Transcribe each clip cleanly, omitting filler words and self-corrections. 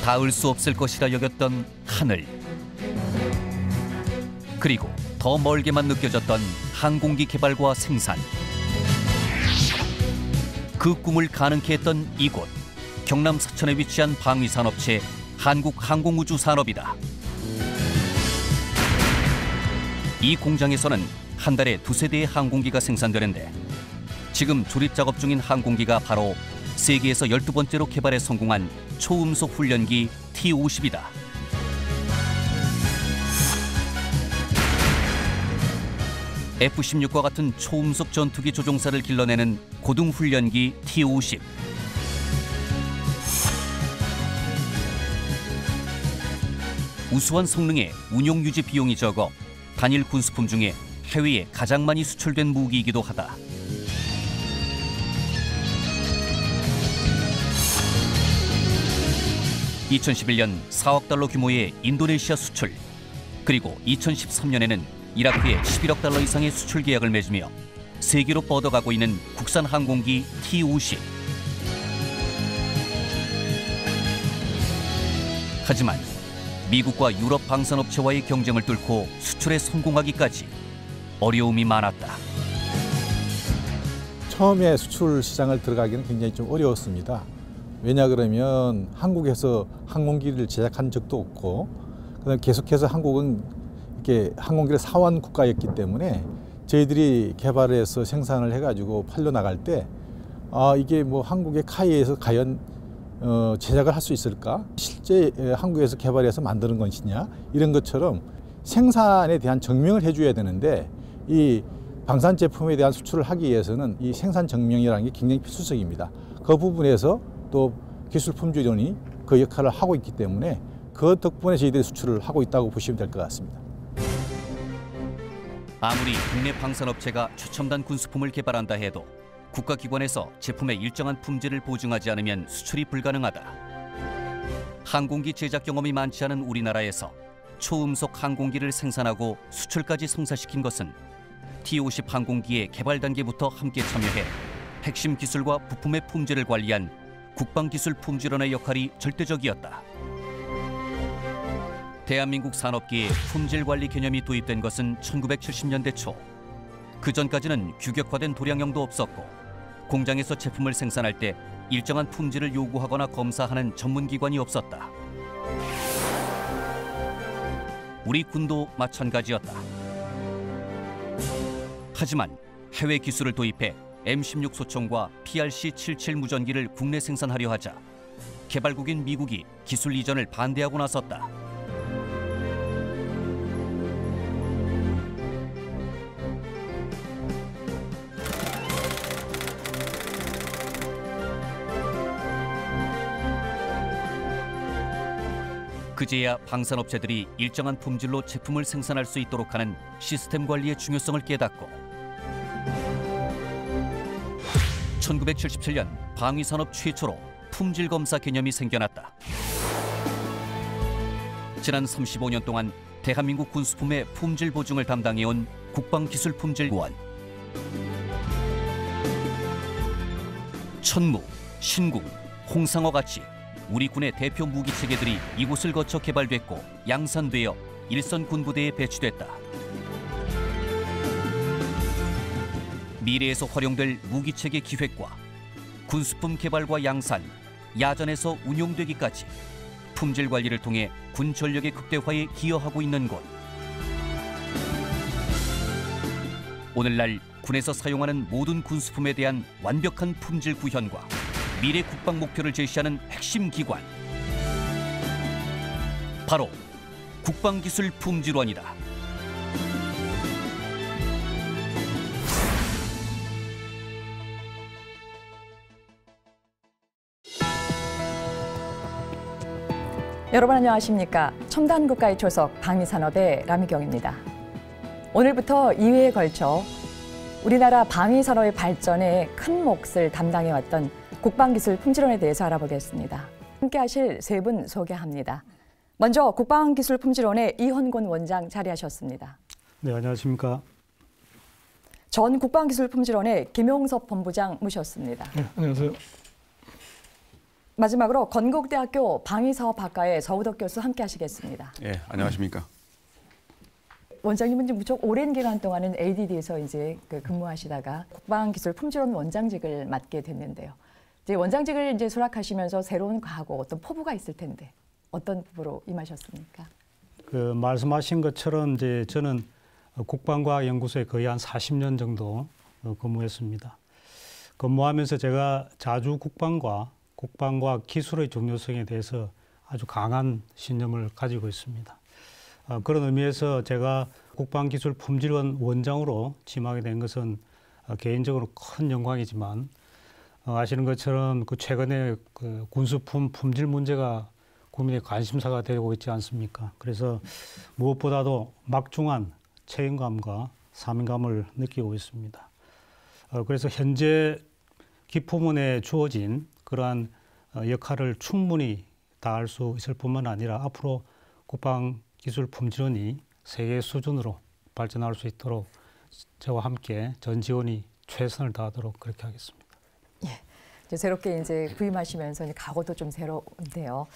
닿을 수 없을 것이라 여겼던 하늘. 그리고 더 멀게만 느껴졌던 항공기 개발과 생산. 그 꿈을 가능케 했던 이곳, 경남 사천에 위치한 방위산업체 한국항공우주산업이다. 이 공장에서는 한 달에 2세대의 항공기가 생산되는데 지금 조립 작업 중인 항공기가 바로 세계에서 12번째로 개발에 성공한 초음속 훈련기 T-50이다. F-16과 같은 초음속 전투기 조종사를 길러내는 고등 훈련기 T-50. 우수한 성능에 운용 유지 비용이 적어 단일 군수품 중에 해외에 가장 많이 수출된 무기이기도 하다. 2011년 4억 달러 규모의 인도네시아 수출, 그리고 2013년에는 이라크에 11억 달러 이상의 수출 계약을 맺으며 세계로 뻗어가고 있는 국산 항공기 T-50. 하지만 미국과 유럽 방산업체와의 경쟁을 뚫고 수출에 성공하기까지 어려움이 많았다. 처음에 수출 시장을 들어가기는 굉장히 좀 어려웠습니다. 왜냐 그러면 한국에서 항공기를 제작한 적도 없고, 그다음에 계속해서 한국은 이렇게 항공기를 사원 국가였기 때문에 저희들이 개발해서 생산을 해가지고 팔려 나갈 때 이게 뭐 한국의 카이에서 과연 제작을 할 수 있을까? 실제 한국에서 개발해서 만드는 것이냐? 이런 것처럼 생산에 대한 증명을 해줘야 되는데, 이 방산 제품에 대한 수출을 하기 위해서는 이 생산 증명이라는 게 굉장히 필수적입니다. 그 부분에서 또 기술품질원이 그 역할을 하고 있기 때문에 그 덕분에 저희들이 수출을 하고 있다고 보시면 될 것 같습니다. 아무리 국내 방산업체가 최첨단 군수품을 개발한다 해도 국가기관에서 제품의 일정한 품질을 보증하지 않으면 수출이 불가능하다. 항공기 제작 경험이 많지 않은 우리나라에서 초음속 항공기를 생산하고 수출까지 성사시킨 것은 T-50 항공기의 개발 단계부터 함께 참여해 핵심 기술과 부품의 품질을 관리한 국방기술품질원의 역할이 절대적이었다. 대한민국 산업계에 품질관리 개념이 도입된 것은 1970년대 초. 그 전까지는 규격화된 도량형도 없었고 공장에서 제품을 생산할 때 일정한 품질을 요구하거나 검사하는 전문기관이 없었다. 우리 군도 마찬가지였다. 하지만 해외 기술을 도입해 M16 소총과 PRC-77 무전기를 국내 생산하려 하자 개발국인 미국이 기술 이전을 반대하고 나섰다. 그제야 방산업체들이 일정한 품질로 제품을 생산할 수 있도록 하는 시스템 관리의 중요성을 깨닫고 1977년 방위산업 최초로 품질검사 개념이 생겨났다. 지난 35년 동안 대한민국 군수품의 품질 보증을 담당해온 국방기술품질원. 천무, 신궁, 홍상어 같이 우리 군의 대표 무기체계들이 이곳을 거쳐 개발됐고 양산되어 일선 군부대에 배치됐다. 미래에서 활용될 무기체계 기획과 군수품 개발과 양산, 야전에서 운용되기까지 품질 관리를 통해 군 전력의 극대화에 기여하고 있는 곳. 오늘날 군에서 사용하는 모든 군수품에 대한 완벽한 품질 구현과 미래 국방 목표를 제시하는 핵심 기관. 바로 국방기술품질원이다. 여러분 안녕하십니까? 첨단 국가의 초석 방위산업의 라미경입니다. 오늘부터 2회에 걸쳐 우리나라 방위산업의 발전에 큰 몫을 담당해왔던 국방기술 품질원에 대해서 알아보겠습니다. 함께 하실 세 분 소개합니다. 먼저 국방기술품질원의 이헌곤 원장 자리하셨습니다. 네, 안녕하십니까? 전 국방기술품질원의 김용섭 본부장 모셨습니다. 네, 안녕하세요. 마지막으로 건국대학교 방위사업학과의 서우덕 교수 함께 하시겠습니다. 네, 안녕하십니까? 원장님은 이제 무척 오랜 기간 동안은 ADD에서 이제 근무하시다가 국방기술품질원 원장직을 맡게 됐는데요. 이제 원장직을 이제 수락하시면서 새로운 과거 어떤 포부가 있을 텐데 어떤 포부로 임하셨습니까? 말씀하신 것처럼 이제 저는 국방과학연구소에 거의 한 40년 정도 근무했습니다. 근무하면서 제가 자주 국방과학 기술의 중요성에 대해서 아주 강한 신념을 가지고 있습니다. 그런 의미에서 제가 국방기술품질원 원장으로 임하게 된 것은 개인적으로 큰 영광이지만 아시는 것처럼 최근에 군수품 품질 문제가 국민의 관심사가 되고 있지 않습니까? 그래서 무엇보다도 막중한 책임감과 사명감을 느끼고 있습니다. 그래서 현재 기품원에 주어진 그러한 역할을 충분히 다할 수 있을 뿐만 아니라 앞으로 국방기술품질원이 세계 수준으로 발전할 수 있도록 저와 함께 전 지원이 최선을 다하도록 그렇게 하겠습니다. 예, 이제 새롭게 이제 부임하시면서 이제 각오도 좀 새로운데요.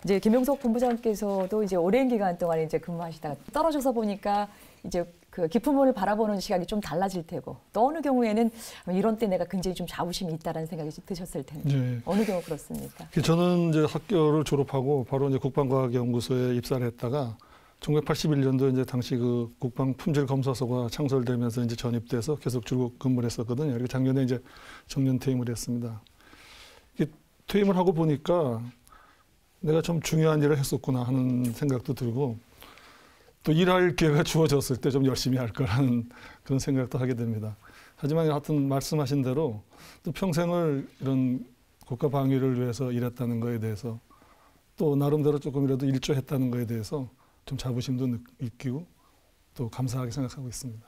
이제 김용석 본부장께서도 이제 오랜 기간 동안 이제 근무하시다가 떨어져서 보니까 이제 그 기품원을 바라보는 시각이 좀 달라질 테고 또 어느 경우에는 이런 때 내가 굉장히 좀 자부심이 있다라는 생각이 드셨을 텐데 네. 어느 경우 그렇습니까? 저는 이제 학교를 졸업하고 바로 이제 국방과학연구소에 입사를 했다가 1981년도 이제 당시 그 국방품질검사소가 창설되면서 이제 전입돼서 계속 줄곧 근무를 했었거든요. 그리고 작년에 이제 정년 퇴임을 했습니다. 퇴임을 하고 보니까 내가 좀 중요한 일을 했었구나 하는 생각도 들고 또 일할 기회가 주어졌을 때 좀 열심히 할 거라는 그런 생각도 하게 됩니다. 하지만 하여튼 말씀하신 대로 또 평생을 이런 국가 방위를 위해서 일했다는 거에 대해서 또 나름대로 조금이라도 일조했다는 거에 대해서 좀 자부심도 느끼고 또 감사하게 생각하고 있습니다.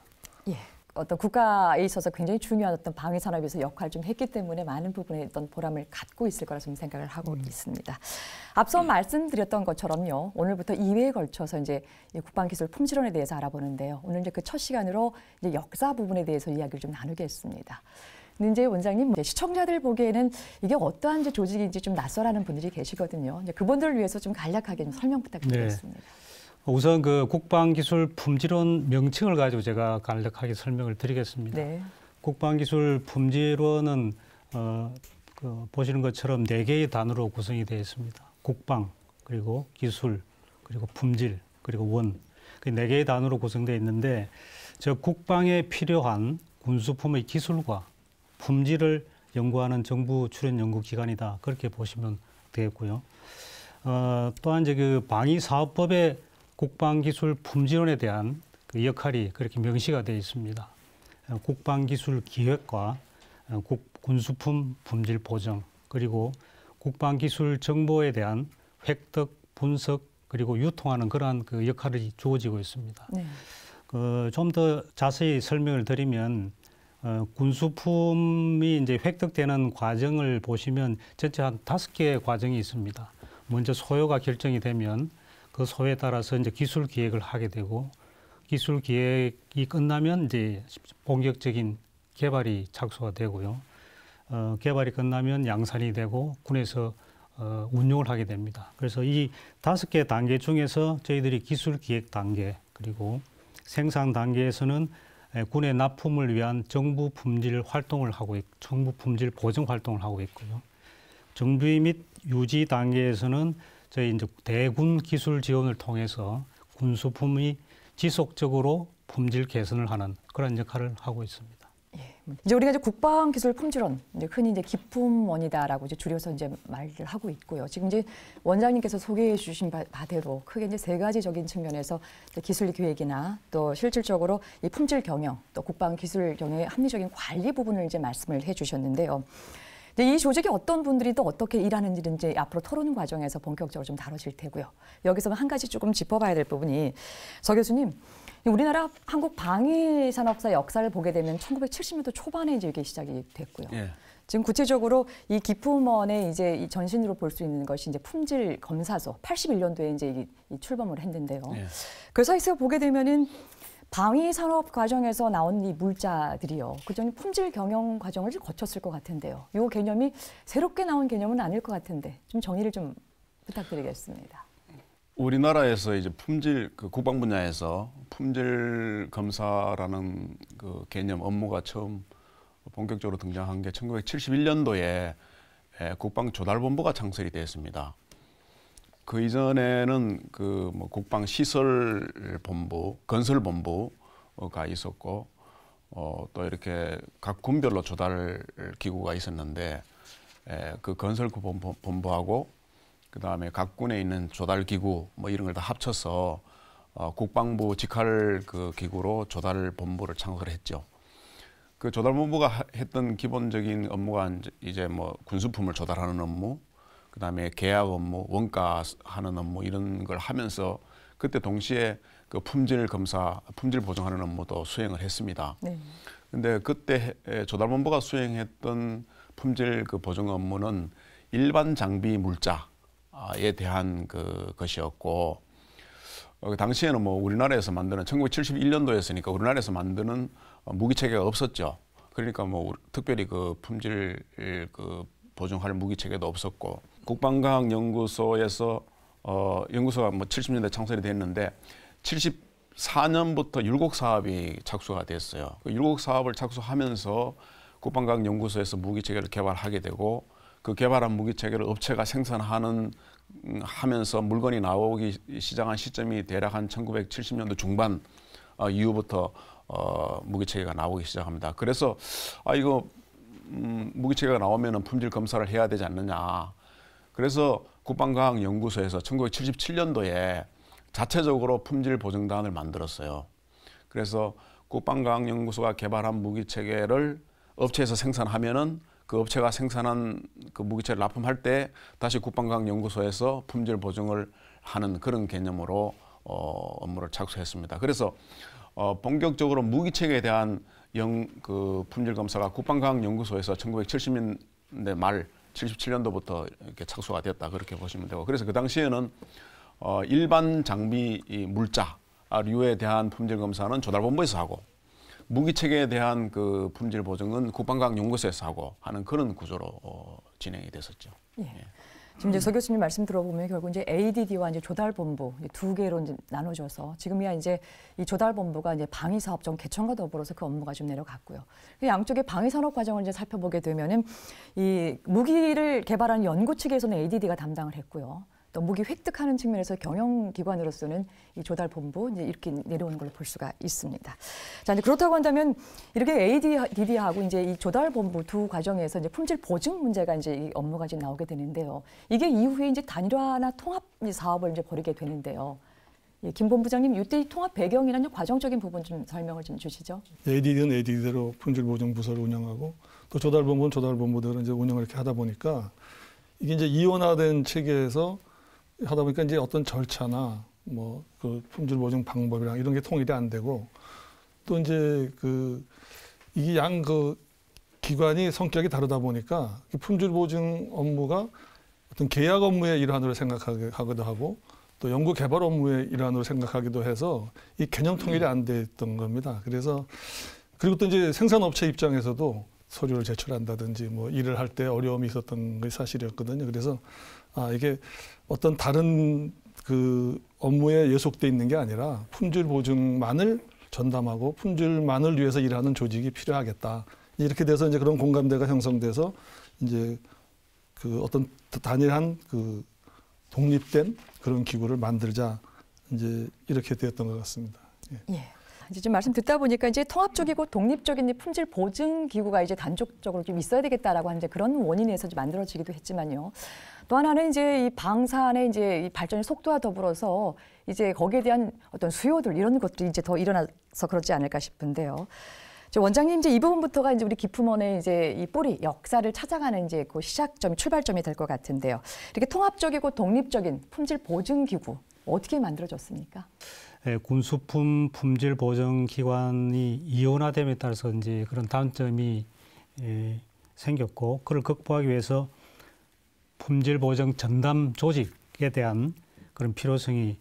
예. 어떤 국가에 있어서 굉장히 중요한 어떤 방위 산업에서 역할을 좀 했기 때문에 많은 부분에 어떤 보람을 갖고 있을 거라 좀 생각을 하고 있습니다. 앞서 말씀드렸던 것처럼요. 오늘부터 2회에 걸쳐서 이제 국방기술 품질원에 대해서 알아보는데요. 오늘 이제 그 첫 시간으로 이제 역사 부분에 대해서 이야기를 좀 나누겠습니다. 근데 이제 원장님, 시청자들 보기에는 이게 어떠한 이제 조직인지 좀 낯설어하는 분들이 계시거든요. 이제 그분들을 위해서 좀 간략하게 좀 설명 부탁드리겠습니다. 네. 우선 국방기술품질원 명칭을 가지고 제가 간략하게 설명을 드리겠습니다. 네. 국방기술품질원은 보시는 것처럼 4개의 단어로 구성이 되어 있습니다. 국방, 그리고 기술, 그리고 품질, 그리고 원. 그 4개의 단어로 구성되어 있는데 저 국방에 필요한 군수품의 기술과 품질을 연구하는 정부 출연 연구기관이다. 그렇게 보시면 되겠고요. 또한 이제 방위사업법에 국방기술품질원에 대한 그 역할이 그렇게 명시가 되어 있습니다. 국방기술기획과 군수품 품질 보정, 그리고 국방기술정보에 대한 획득, 분석, 그리고 유통하는 그러한 그 역할이 주어지고 있습니다. 네. 좀 더 자세히 설명을 드리면 군수품이 이제 획득되는 과정을 보시면 전체 한 5개의 과정이 있습니다. 먼저 소요가 결정이 되면 그 소에 따라서 이제 기술 기획을 하게 되고 기술 기획이 끝나면 이제 본격적인 개발이 착수가 되고요. 개발이 끝나면 양산이 되고 군에서 운용을 하게 됩니다. 그래서 이 5개 단계 중에서 저희들이 기술 기획 단계 그리고 생산 단계에서는 군의 납품을 위한 정부 품질 활동을 하고 정부 품질 보증 활동을 하고 있고요. 정비 및 유지 단계에서는 저희 이제 대군 기술 지원을 통해서 군수품이 지속적으로 품질 개선을 하는 그런 역할을 하고 있습니다. 예. 이제 우리가 이제 국방기술품질원, 이제 흔히 이제 기품원이다라고 이제 줄여서 이제 말을 하고 있고요. 지금 이제 원장님께서 소개해 주신 바대로 크게 이제 3가지적인 측면에서 기술 기획이나 또 실질적으로 이 품질 경영, 또 국방기술 경영의 합리적인 관리 부분을 이제 말씀을 해 주셨는데요. 이 조직이 어떤 분들이 또 어떻게 일하는지는 이제 앞으로 토론 과정에서 본격적으로 좀 다뤄질 테고요. 여기서 한 가지 조금 짚어봐야 될 부분이 서 교수님, 우리나라 한국 방위산업사 역사를 보게 되면 1970년대 초반에 이제 이게 시작이 됐고요. 예. 지금 구체적으로 이 기품원의 이제 이 전신으로 볼 수 있는 것이 이제 품질 검사소 81년도에 이제 이 출범을 했는데요. 예. 그래서 에서 보게 되면은 방위 산업 과정에서 나온 이 물자들이요. 그전에 품질 경영 과정을 거쳤을 것 같은데요. 이 개념이 새롭게 나온 개념은 아닐 것 같은데 좀 정리를 좀 부탁드리겠습니다. 우리나라에서 이제 품질 국방 분야에서 품질 검사라는 그 개념 업무가 처음 본격적으로 등장한 게 1971년도에 국방조달본부가 창설이 되었습니다. 그 이전에는 그 뭐 국방시설본부, 건설본부가 있었고 또 이렇게 각 군별로 조달 기구가 있었는데 그 건설본부하고 그 다음에 각 군에 있는 조달 기구 뭐 이런 걸 다 합쳐서 국방부 직할 그 기구로 조달 본부를 창설했죠. 그 조달본부가 했던 기본적인 업무가 이제 뭐 군수품을 조달하는 업무, 그 다음에 계약 업무, 원가 하는 업무 이런 걸 하면서 그때 동시에 그 품질 검사, 품질 보증하는 업무도 수행을 했습니다. 근데 그때 조달본부가 수행했던 품질 그 보증 업무는 일반 장비 물자에 대한 그 것이었고, 당시에는 뭐 우리나라에서 만드는 1971년도였으니까 우리나라에서 만드는 무기 체계가 없었죠. 그러니까 뭐 특별히 그 품질 그 보증할 무기 체계도 없었고, 국방과학연구소에서 연구소가 뭐 70년대 창설이 됐는데 74년부터 율곡 사업이 착수가 됐어요. 그 율곡 사업을 착수하면서 국방과학연구소에서 무기 체계를 개발하게 되고, 그 개발한 무기 체계를 업체가 생산하는 하면서 물건이 나오기 시작한 시점이 대략 한 1970년도 중반 이후부터 무기체계가 나오기 시작합니다. 그래서 이거 무기체계가 나오면은 품질 검사를 해야 되지 않느냐. 그래서 국방과학연구소에서 1977년도에 자체적으로 품질 보증단을 만들었어요. 그래서 국방과학연구소가 개발한 무기체계를 업체에서 생산하면은 그 업체가 생산한 그 무기체를 납품할 때 다시 국방과학연구소에서 품질 보증을 하는 그런 개념으로 업무를 착수했습니다. 그래서 본격적으로 무기체계에 대한 그 품질 검사가 국방과학연구소에서 1970년대 말 77년도부터 이렇게 착수가 됐다 그렇게 보시면 되고, 그래서 그 당시에는 일반 장비 물자류에 대한 품질 검사는 조달본부에서 하고, 무기체계에 대한 그 품질 보증은 국방과학연구소에서 하고 하는 그런 구조로 진행이 됐었죠. 예. 지금 이제 서 교수님 말씀 들어보면 결국 이제 ADD와 이제 조달본부 두 개로 이제 나눠져서 지금이야 이제 이 조달본부가 이제 방위사업청 개천과 더불어서 그 업무가 좀 내려갔고요. 양쪽의 방위산업 과정을 이제 살펴보게 되면은 이 무기를 개발하는 연구 측에서는 ADD가 담당을 했고요. 또 무기 획득하는 측면에서 경영기관으로서는 이 조달본부 이제 이렇게 내려오는 걸로 볼 수가 있습니다. 자, 이제 그렇다고 한다면 이렇게 ADD하고 이제 이 조달본부 두 과정에서 이제 품질 보증 문제가 이제 이 업무가 이제 나오게 되는데요. 이게 이후에 이제 단일화나 통합 사업을 이제 벌이게 되는데요. 예, 김 본부장님, 이때 이 통합 배경이나 과정적인 부분 좀 설명을 좀 주시죠. ADD는 ADD대로 품질 보증 부서를 운영하고 또 조달본부는 조달본부대로 이제 운영을 이렇게 하다 보니까 이게 이제 이원화된 체계에서 하다 보니까 이제 어떤 절차나 뭐 그 품질 보증 방법이랑 이런 게 통일이 안 되고, 또 이제 그 이게 양 그 기관이 성격이 다르다 보니까 품질 보증 업무가 어떤 계약 업무의 일환으로 생각하기도 하고 또 연구 개발 업무의 일환으로 생각하기도 해서 이 개념 통일이 안 됐던 겁니다. 그래서 그리고 또 이제 생산업체 입장에서도 서류를 제출한다든지 뭐 일을 할 때 어려움이 있었던 게 사실이었거든요. 그래서 이게 어떤 다른 그 업무에 예속돼 있는 게 아니라 품질 보증만을 전담하고 품질만을 위해서 일하는 조직이 필요하겠다. 이렇게 돼서 이제 그런 공감대가 형성돼서 이제 그 어떤 단일한 그 독립된 그런 기구를 만들자, 이제 이렇게 되었던 것 같습니다. 예. 이제 좀 말씀 듣다 보니까 이제 통합적이고 독립적인 품질 보증 기구가 이제 단독적으로 좀 있어야 되겠다라고 하는 이제 그런 원인에서 만들어지기도 했지만요. 또 하나는 이제 이 방산의 이제 이 발전의 속도와 더불어서 이제 거기에 대한 어떤 수요들 이런 것들이 이제 더 일어나서 그렇지 않을까 싶은데요. 원장님 이제 이 부분부터가 이제 우리 기품원의 이제 이 뿌리 역사를 찾아가는 이제 그 시작점, 출발점이 될 것 같은데요. 이렇게 통합적이고 독립적인 품질 보증 기구 어떻게 만들어졌습니까? 군수품 품질 보증 기관이 이원화됨에 따라서 이제 그런 단점이 생겼고, 그걸 극복하기 위해서 품질 보증 전담 조직에 대한 그런 필요성이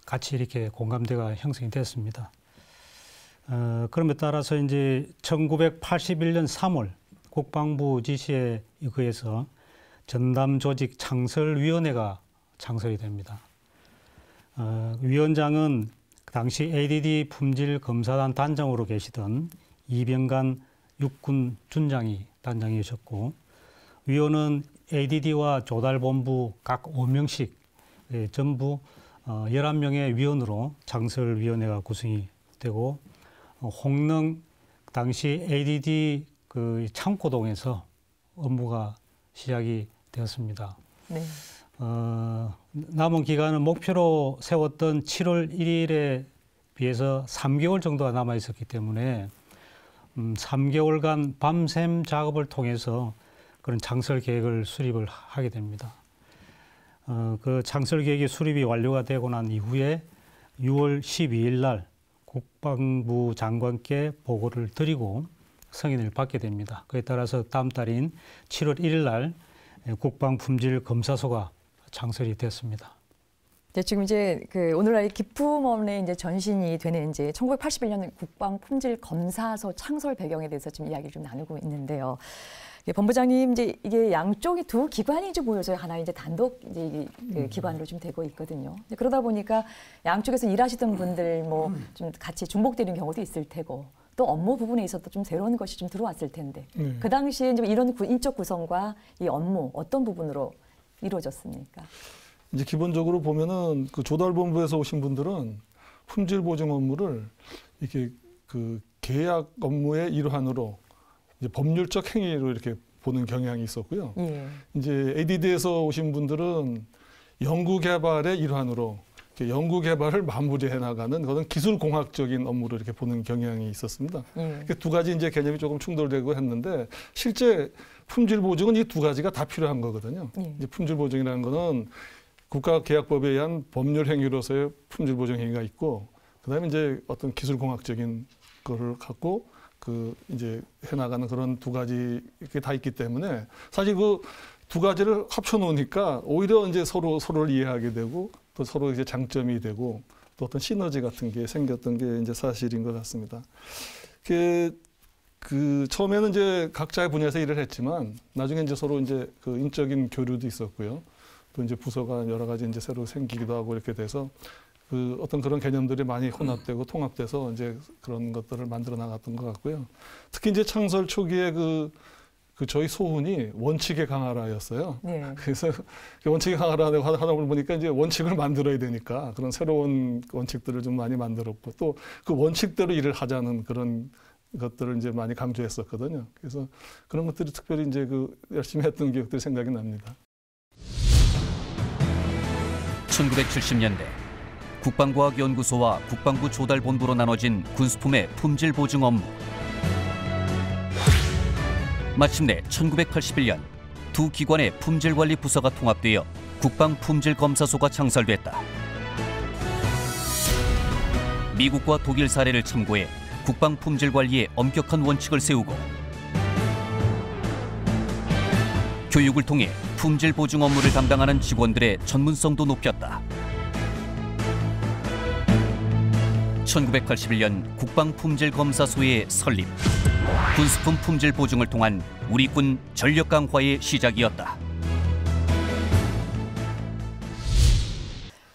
같이 이렇게 공감대가 형성이 됐습니다. 그럼에 따라서 이제 1981년 3월 국방부 지시에 의해서 전담 조직 창설위원회가 창설이 됩니다. 위원장은 당시 ADD 품질 검사단 단장으로 계시던 이병간 육군 준장이 단장이셨고, 위원은 ADD와 조달본부 각 5명씩 전부 11명의 위원으로 창설위원회가 구성이 되고, 홍릉 당시 ADD 그 창고동에서 업무가 시작이 되었습니다. 네. 남은 기간은 목표로 세웠던 7월 1일에 비해서 3개월 정도가 남아 있었기 때문에 3개월간 밤샘 작업을 통해서 그런 창설 계획을 수립을 하게 됩니다. 그 창설 계획이 수립이 완료가 되고 난 이후에 6월 12일 날 국방부 장관께 보고를 드리고 승인을 받게 됩니다. 그에 따라서 다음 달인 7월 1일 날 국방품질검사소가 창설이 됐습니다. 네, 지금 이제 그 오늘날 기품원의 이제 전신이 되는 이제 1981년 국방품질검사소 창설 배경에 대해서 지금 이야기를 좀 나누고 있는데요. 본부장님, 이제 이게 양쪽이 두 기관이 이제 모여서 하나 이제 단독 이제 그 기관으로 좀 되고 있거든요. 그러다 보니까 양쪽에서 일하시던 분들 뭐 좀 같이 중복되는 경우도 있을 테고, 또 업무 부분에 있어서 좀 새로운 것이 좀 들어왔을 텐데, 그 당시에 이제 이런 인적 구성과 이 업무 어떤 부분으로 이루어졌습니까? 이제 기본적으로 보면은 그 조달본부에서 오신 분들은 품질 보증 업무를 이렇게 그 계약 업무의 일환으로 이제 법률적 행위로 이렇게 보는 경향이 있었고요. 이제 ADD에서 오신 분들은 연구 개발의 일환으로 연구 개발을 마무리해 나가는 그런 기술 공학적인 업무로 이렇게 보는 경향이 있었습니다. 두 가지 이제 개념이 조금 충돌되고 했는데, 실제 품질 보증은 이 두 가지가 다 필요한 거거든요. 이제 품질 보증이라는 거는 국가계약법에 의한 법률 행위로서의 품질 보증 행위가 있고, 그다음에 이제 어떤 기술 공학적인 거를 갖고 그 이제 해나가는 그런 두 가지 이렇게 다 있기 때문에, 사실 그 두 가지를 합쳐 놓으니까 오히려 이제 서로를 이해하게 되고, 또 서로 이제 장점이 되고, 또 어떤 시너지 같은 게 생겼던 게 이제 사실인 것 같습니다. 그 처음에는 이제 각자의 분야에서 일을 했지만, 나중에 이제 서로 이제 그 인적인 교류도 있었고요. 또 이제 부서가 여러 가지 이제 새로 생기기도 하고 이렇게 돼서 그 어떤 그런 개념들이 많이 혼합되고 통합돼서 이제 그런 것들을 만들어 나갔던 것 같고요. 특히 이제 창설 초기에 그 저희 소훈이 원칙의 강화라였어요. 그래서 원칙의 강화라고 하다 보니까 이제 원칙을 만들어야 되니까 그런 새로운 원칙들을 좀 많이 만들었고, 또 그 원칙대로 일을 하자는 그런 것들을 이제 많이 강조했었거든요. 그래서 그런 것들이 특별히 이제 그 열심히 했던 기억들이 생각이 납니다. 1970년대 국방과학연구소와 국방부 조달본부로 나눠진 군수품의 품질 보증 업무. 마침내 1981년 두 기관의 품질관리 부서가 통합되어 국방품질검사소가 창설됐다. 미국과 독일 사례를 참고해 국방품질관리에 엄격한 원칙을 세우고, 교육을 통해 품질 보증 업무를 담당하는 직원들의 전문성도 높였다. 1981년 국방품질검사소의 설립, 군수품 품질 보증을 통한 우리 군 전력 강화의 시작이었다.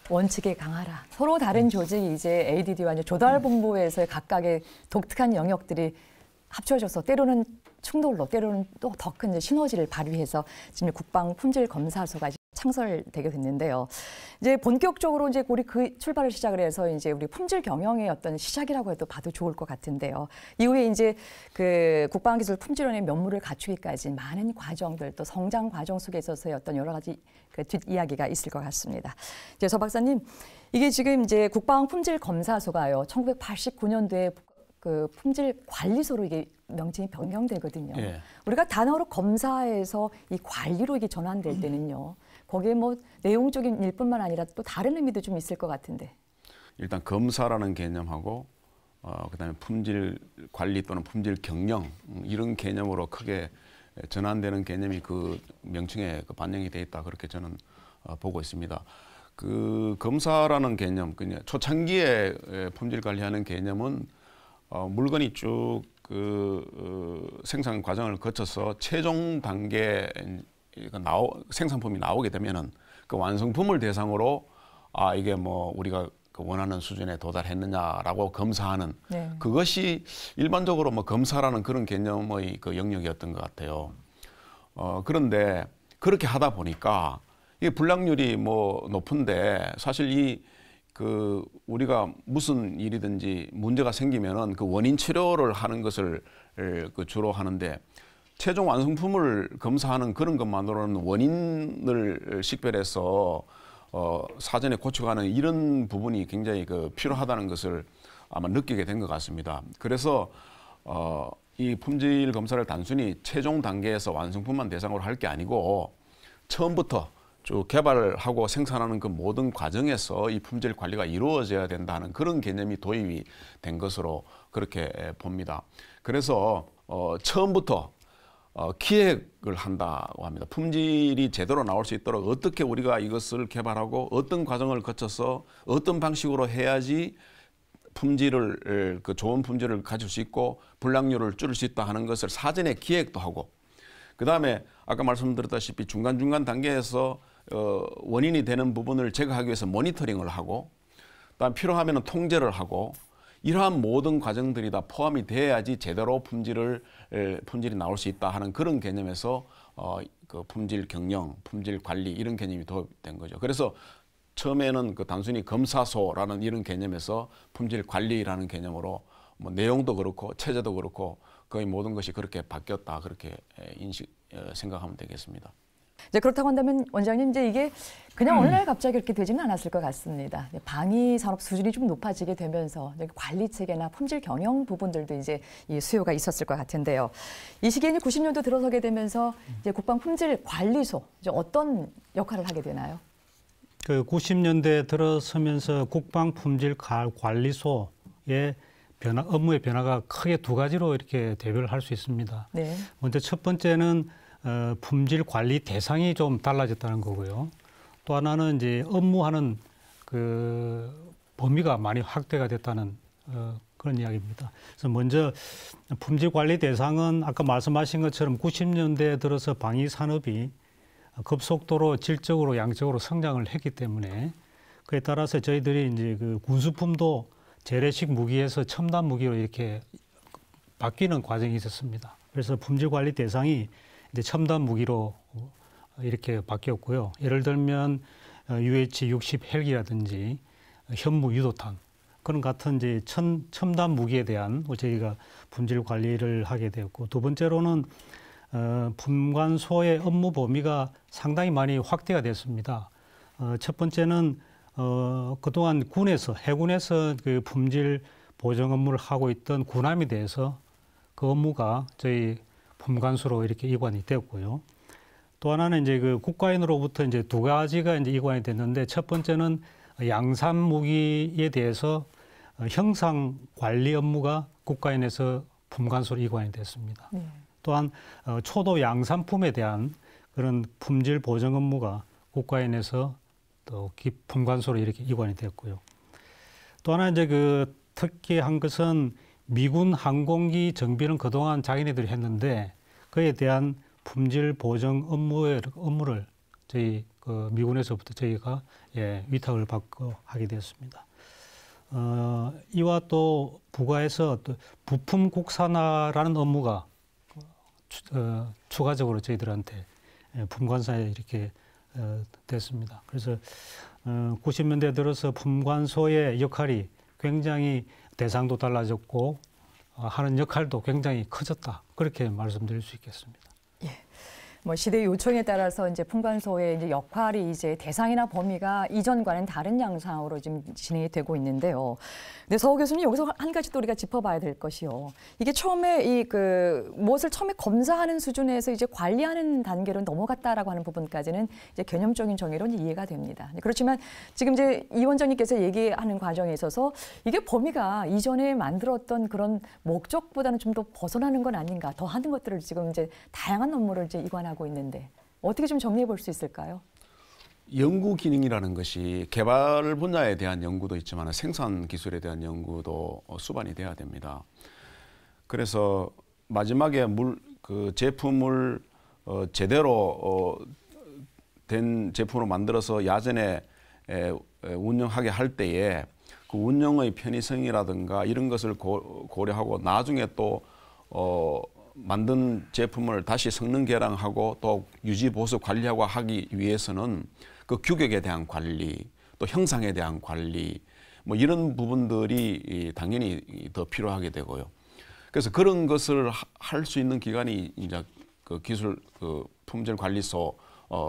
원칙에 강하라. 서로 다른 조직이 이제 ADD와 조달본부에서의 각각의 독특한 영역들이 합쳐져서 때로는 충돌로, 때로는 또 더 큰 시너지를 발휘해서 지금 국방품질검사소가 창설되게 됐는데요. 이제 본격적으로 이제 우리 그 출발을 시작을 해서 이제 우리 품질 경영의 어떤 시작이라고 해도 봐도 좋을 것 같은데요. 이후에 이제 그 국방기술 품질원의 면모를 갖추기까지 많은 과정들, 또 성장 과정 속에 있어서의 어떤 여러 가지 그 뒷이야기가 있을 것 같습니다. 이제 서 박사님, 이게 지금 이제 국방품질검사소가요, 1989년도에 그 품질 관리소로 이게 명칭이 변경되거든요. 예. 우리가 단어로 검사에서 이 관리로 이게 전환될 때는요. 거기에 뭐 내용적인 일뿐만 아니라 또 다른 의미도 좀 있을 것 같은데. 일단 검사라는 개념하고 그다음에 품질 관리 또는 품질 경영 이런 개념으로 크게 전환되는 개념이 그 명칭에 반영이 돼 있다 그렇게 저는 보고 있습니다. 그 검사라는 개념, 그냥 초창기에 품질 관리하는 개념은 물건이 쭉 생산 과정을 거쳐서 최종 단계 생산품이 나오게 되면은 그 완성품을 대상으로 이게 뭐 우리가 그 원하는 수준에 도달했느냐라고 검사하는 네. 그것이 일반적으로 뭐 검사라는 그런 개념의 그 영역이었던 것 같아요. 그런데 그렇게 하다 보니까 이게 불량률이 뭐 높은데 사실 우리가 무슨 일이든지 문제가 생기면은 그 원인 치료를 하는 것을 그 주로 하는데 최종 완성품을 검사하는 그런 것만으로는 원인을 식별해서 사전에 고쳐가는 이런 부분이 굉장히 그 필요하다는 것을 아마 느끼게 된 것 같습니다. 그래서 이 품질 검사를 단순히 최종 단계에서 완성품만 대상으로 할 게 아니고 처음부터 쭉 개발하고 생산하는 그 모든 과정에서 이 품질 관리가 이루어져야 된다는 그런 개념이 도입이 된 것으로 그렇게 봅니다. 그래서 처음부터 기획을 한다고 합니다. 품질이 제대로 나올 수 있도록 어떻게 우리가 이것을 개발하고 어떤 과정을 거쳐서 어떤 방식으로 해야지 품질을 그 좋은 품질을 가질 수 있고 불량률을 줄일 수 있다 하는 것을 사전에 기획도 하고 그다음에 아까 말씀드렸다시피 중간중간 단계에서 원인이 되는 부분을 제거하기 위해서 모니터링을 하고 그다음 필요하면 통제를 하고 이러한 모든 과정들이 다 포함이 돼야지 제대로 품질이 나올 수 있다 하는 그런 개념에서 그 품질 경영, 품질 관리 이런 개념이 도입된 거죠. 그래서 처음에는 그 단순히 검사소라는 이런 개념에서 품질 관리라는 개념으로 뭐 내용도 그렇고 체제도 그렇고 거의 모든 것이 그렇게 바뀌었다 그렇게 생각하면 되겠습니다. 이제 그렇다고 한다면 원장님 이제 이게 그냥 어느 날 갑자기 이렇게 되지는 않았을 것 같습니다. 방위 산업 수준이 좀 높아지게 되면서 관리 체계나 품질 경영 부분들도 이제 이 수요가 있었을 것 같은데요. 이 시기에 90년도 들어서게 되면서 이제 국방품질관리소 이제 어떤 역할을 하게 되나요? 그 90년대 들어서면서 국방품질관리소의 업무의 변화가 크게 두 가지로 이렇게 대별을 할 수 있습니다. 네. 먼저 첫 번째는 품질 관리 대상이 좀 달라졌다는 거고요. 또 하나는 이제 업무하는 그 범위가 많이 확대가 됐다는 그런 이야기입니다. 그래서 먼저 품질 관리 대상은 아까 말씀하신 것처럼 90년대에 들어서 방위 산업이 급속도로 질적으로 양적으로 성장을 했기 때문에 그에 따라서 저희들이 이제 그 군수품도 재래식 무기에서 첨단 무기로 이렇게 바뀌는 과정이 있었습니다. 그래서 품질 관리 대상이 이제 첨단 무기로 이렇게 바뀌었고요. 예를 들면 UH-60 헬기라든지 현무 유도탄 그런 같은 이제 첨단 무기에 대한 저희가 품질 관리를 하게 되었고 두 번째로는 품관소의 업무 범위가 상당히 많이 확대가 됐습니다. 첫 번째는 그동안 해군에서 그 품질 보정 업무를 하고 있던 군함에 대해서 그 업무가 저희 품관소로 이렇게 이관이 되었고요. 또 하나는 이제 그 국가인으로부터 이제 두 가지가 이제 이관이 됐는데 첫 번째는 양산 무기에 대해서 형상 관리 업무가 국가인에서 품관소로 이관이 됐습니다. 네. 또한 초도 양산품에 대한 그런 품질 보정 업무가 국가인에서 또 품관소로 이렇게 이관이 됐고요. 또 하나 이제 그 특이한 것은 미군 항공기 정비는 그동안 자기네들이 했는데 그에 대한 품질 보정 업무를 저희 그 미군에서부터 저희가 위탁을 받고 하게 되었습니다. 이와 또 부가해서 또 부품 국산화라는 업무가 추가적으로 저희들한테 품관사에 이렇게 됐습니다. 그래서 90년대 들어서 품관소의 역할이 굉장히 대상도 달라졌고 하는 역할도 굉장히 커졌다. 그렇게 말씀드릴 수 있겠습니다. 예. 뭐 시대 요청에 따라서 이제 품관소의 이제 역할이 이제 대상이나 범위가 이전과는 다른 양상으로 지금 진행이 되고 있는데요. 근데 서 교수님 여기서 한 가지 또 우리가 짚어봐야 될 것이요. 이게 처음에 무엇을 처음에 검사하는 수준에서 이제 관리하는 단계로 넘어갔다라고 하는 부분까지는 이제 개념적인 정의로 이해가 됩니다. 그렇지만 지금 이제 이 원장님께서 얘기하는 과정에 있어서 이게 범위가 이전에 만들었던 그런 목적보다는 좀 더 벗어나는 건 아닌가, 더 하는 것들을 지금 이제 다양한 업무를 이제 이관하고 있는데 어떻게 좀 정리해 볼 수 있을까요? 연구 기능이라는 것이 개발 분야에 대한 연구도 있지만 생산 기술에 대한 연구도 수반이 돼야 됩니다. 그래서 마지막에 그 제품을 제대로 된 제품으로 만들어서 야전에 운영하게 할 때에 그 운영의 편의성이라든가 이런 것을 고려하고 나중에 또 만든 제품을 다시 성능 개량하고 또 유지 보수 관리하고 하기 위해서는 그 규격에 대한 관리, 또 형상에 대한 관리, 뭐 이런 부분들이 당연히 더 필요하게 되고요. 그래서 그런 것을 할 수 있는 기관이 이제 그 기술 그 품질 관리소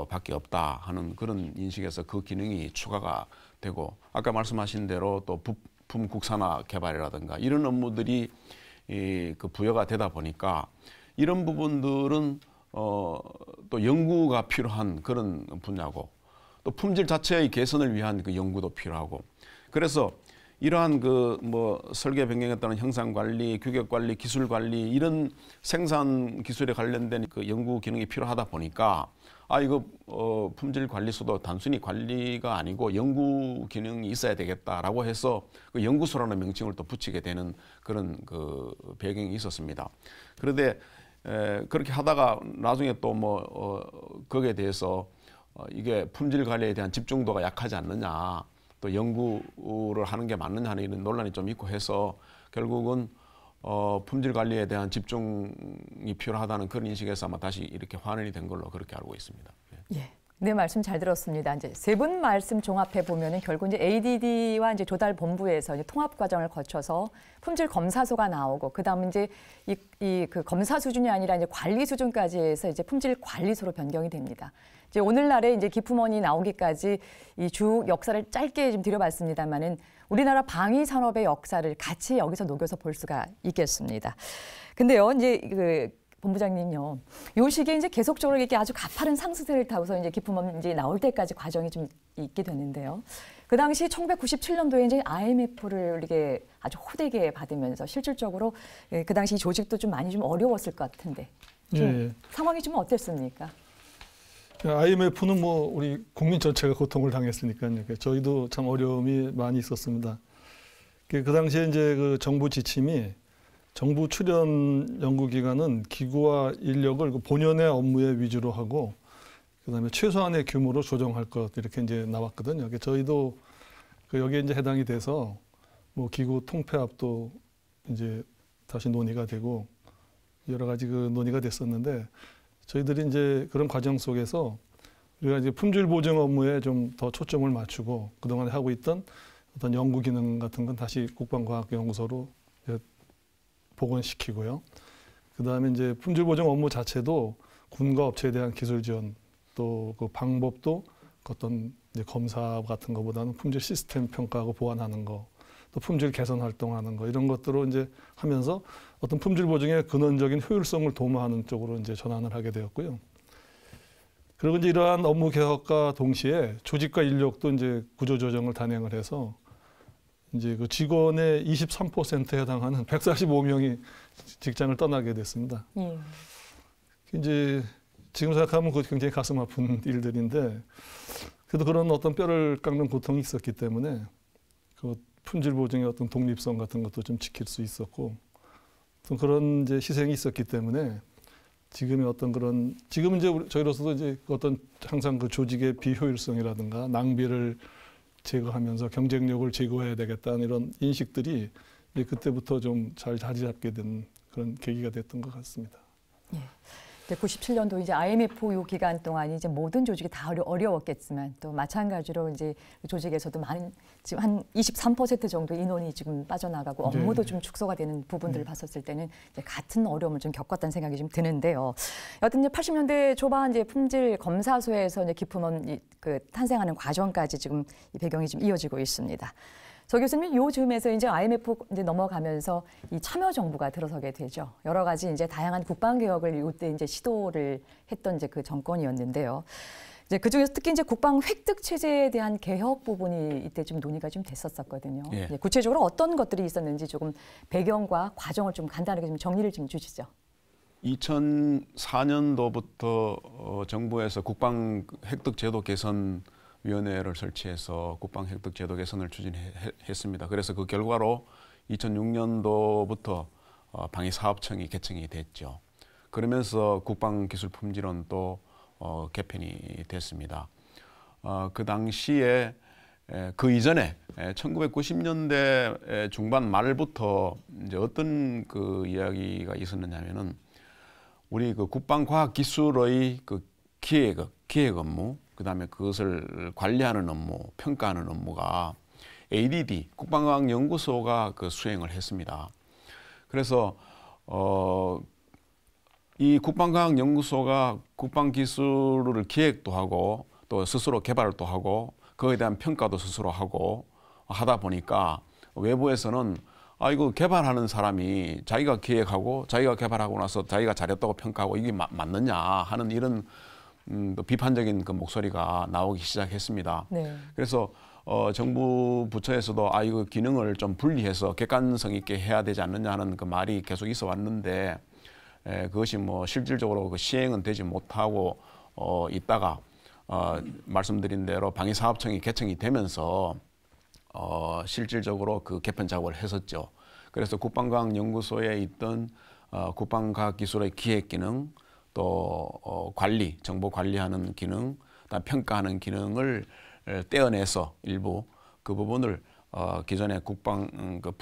밖에 없다 하는 그런 인식에서 그 기능이 추가가 되고, 아까 말씀하신 대로 또 부품 국산화 개발이라든가 이런 업무들이 그 부여가 되다 보니까 이런 부분들은 또 연구가 필요한 그런 분야고, 또 품질 자체의 개선을 위한 그 연구도 필요하고, 그래서 이러한 그 뭐 설계 변경에 따른 형상 관리, 규격 관리, 기술 관리 이런 생산 기술에 관련된 그 연구 기능이 필요하다 보니까 이거 품질 관리소도 단순히 관리가 아니고 연구 기능이 있어야 되겠다라고 해서 그 연구소라는 명칭을 또 붙이게 되는 그런 그 배경이 있었습니다. 그런데 그렇게 하다가 나중에 또 뭐 거기에 대해서 이게 품질 관리에 대한 집중도가 약하지 않느냐, 또 연구를 하는 게 맞느냐 하는 이런 논란이 좀 있고 해서 결국은 품질 관리에 대한 집중이 필요하다는 그런 인식에서 아마 다시 이렇게 환원이 된 걸로 그렇게 알고 있습니다. 예. 네, 말씀 잘 들었습니다. 이제 세 분 말씀 종합해 보면은 결국 이제 ADD와 이제 조달 본부에서 이제 통합 과정을 거쳐서 품질 검사소가 나오고, 그다음 이제 그 검사 수준이 아니라 이제 관리 수준까지 해서 이제 품질 관리소로 변경이 됩니다. 이제 오늘날에 이제 기품원이 나오기까지 이 쭉 역사를 짧게 좀 드려봤습니다만은 우리나라 방위 산업의 역사를 같이 여기서 녹여서 볼 수가 있겠습니다. 근데요, 이제 본부장님요, 요 시기에 이제 계속적으로 이렇게 아주 가파른 상승세를 타고서 이제 기품원 이제 나올 때까지 과정이 좀 있게 되는데요. 그 당시 1997년도에 이제 IMF를 이렇게 아주 호되게 받으면서 실질적으로 그 당시 조직도 좀 많이 좀 어려웠을 것 같은데 좀 상황이 좀 어땠습니까? IMF는 뭐 우리 국민 전체가 고통을 당했으니까요. 저희도 참 어려움이 많이 있었습니다. 그 당시에 이제 그 정부 지침이 정부 출연 연구기관은 기구와 인력을 그 본연의 업무에 위주로 하고, 그다음에 최소한의 규모로 조정할 것 이렇게 이제 나왔거든요. 저희도 그 여기에 이제 해당이 돼서 뭐 기구 통폐합도 이제 다시 논의가 되고 여러 가지 그 논의가 됐었는데, 저희들이 이제 그런 과정 속에서 우리가 이제 품질 보증 업무에 좀 더 초점을 맞추고 그동안 하고 있던 어떤 연구 기능 같은 건 다시 국방과학연구소로 복원시키고요. 그다음에 이제 품질 보증 업무 자체도 군과 업체에 대한 기술 지원, 또 그 방법도 어떤 이제 검사 같은 것보다는 품질 시스템 평가하고 보완하는 거, 또 품질 개선 활동하는 거, 이런 것들로 이제 하면서 어떤 품질 보증의 근원적인 효율성을 도모하는 쪽으로 이제 전환을 하게 되었고요. 그리고 이제 이러한 업무 개혁과 동시에 조직과 인력도 이제 구조 조정을 단행을 해서 이제 그 직원의 23%에 해당하는 145명이 직장을 떠나게 됐습니다. 이제 지금 생각하면 그것이 굉장히 가슴 아픈 일들인데, 그래도 그런 어떤 뼈를 깎는 고통이 있었기 때문에 그 품질 보증의 어떤 독립성 같은 것도 좀 지킬 수 있었고, 또 그런 이제 희생이 있었기 때문에 지금의 어떤 그런, 지금 이제 저희로서도 이제 어떤 항상 그 조직의 비효율성이라든가 낭비를 제거하면서 경쟁력을 제고해야 되겠다는 이런 인식들이 이제 그때부터 좀 잘 자리 잡게 된 그런 계기가 됐던 것 같습니다. 예. 97년도 이제 IMF 요 기간 동안 이제 모든 조직이 다 어려웠겠지만 또 마찬가지로 이제 조직에서도 지금 한 23% 정도 인원이 지금 빠져나가고 업무도 좀 축소가 되는 부분들을 봤었을 때는 이제 같은 어려움을 좀 겪었다는 생각이 좀 드는데요. 여튼 이제 80년대 초반 이제 품질 검사소에서 이제 기품원 그 탄생하는 과정까지 지금 이 배경이 좀 이어지고 있습니다. 저 교수님, 요즘에서 이제 IMF 이제 넘어가면서 이 참여정부가 들어서게 되죠. 여러 가지 이제 다양한 국방개혁을 이때 이제 시도를 했던 이제 그 정권이었는데요. 이제 그 중에서 특히 이제 국방 획득 체제에 대한 개혁 부분이 이때 좀 논의가 좀 됐었거든요. 예. 구체적으로 어떤 것들이 있었는지 조금 배경과 과정을 좀 간단하게 좀 정리를 좀 주시죠. 2004년도부터 정부에서 국방 획득 제도 개선 위원회를 설치해서 국방 획득 제도 개선을 추진했습니다. 그래서 그 결과로 2006년도부터 방위사업청이 개청이 됐죠. 그러면서 국방기술품질원도 개편이 됐습니다. 그 당시에 그 이전에 1990년대 중반 말부터 이제 어떤 그 이야기가 있었느냐면은 우리 그 국방과학기술의 그 기획 업무, 그다음에 그것을 관리하는 업무, 평가하는 업무가 ADD 국방과학연구소가 그 수행을 했습니다. 그래서 이 국방과학연구소가 국방기술을 기획도 하고 또 스스로 개발도 하고 그에 대한 평가도 스스로 하고 하다 보니까 외부에서는 이거 개발하는 사람이 자기가 기획하고 자기가 개발하고 나서 자기가 잘했다고 평가하고 이게 맞느냐 하는 이런 또 비판적인 그 목소리가 나오기 시작했습니다. 네. 그래서 정부 부처에서도 이거 기능을 좀 분리해서 객관성 있게 해야 되지 않느냐 하는 그 말이 계속 있어 왔는데 그것이 뭐 실질적으로 그 시행은 되지 못하고 있다가 말씀드린 대로 방위사업청이 개청이 되면서 실질적으로 그 개편 작업을 했었죠. 그래서 국방과학연구소에 있던 국방과학기술의 기획 기능, 또 관리, 정보 관리하는 기능, 그다음 평가하는 기능을 떼어내서 일부 그 부분을 기존의 국방 그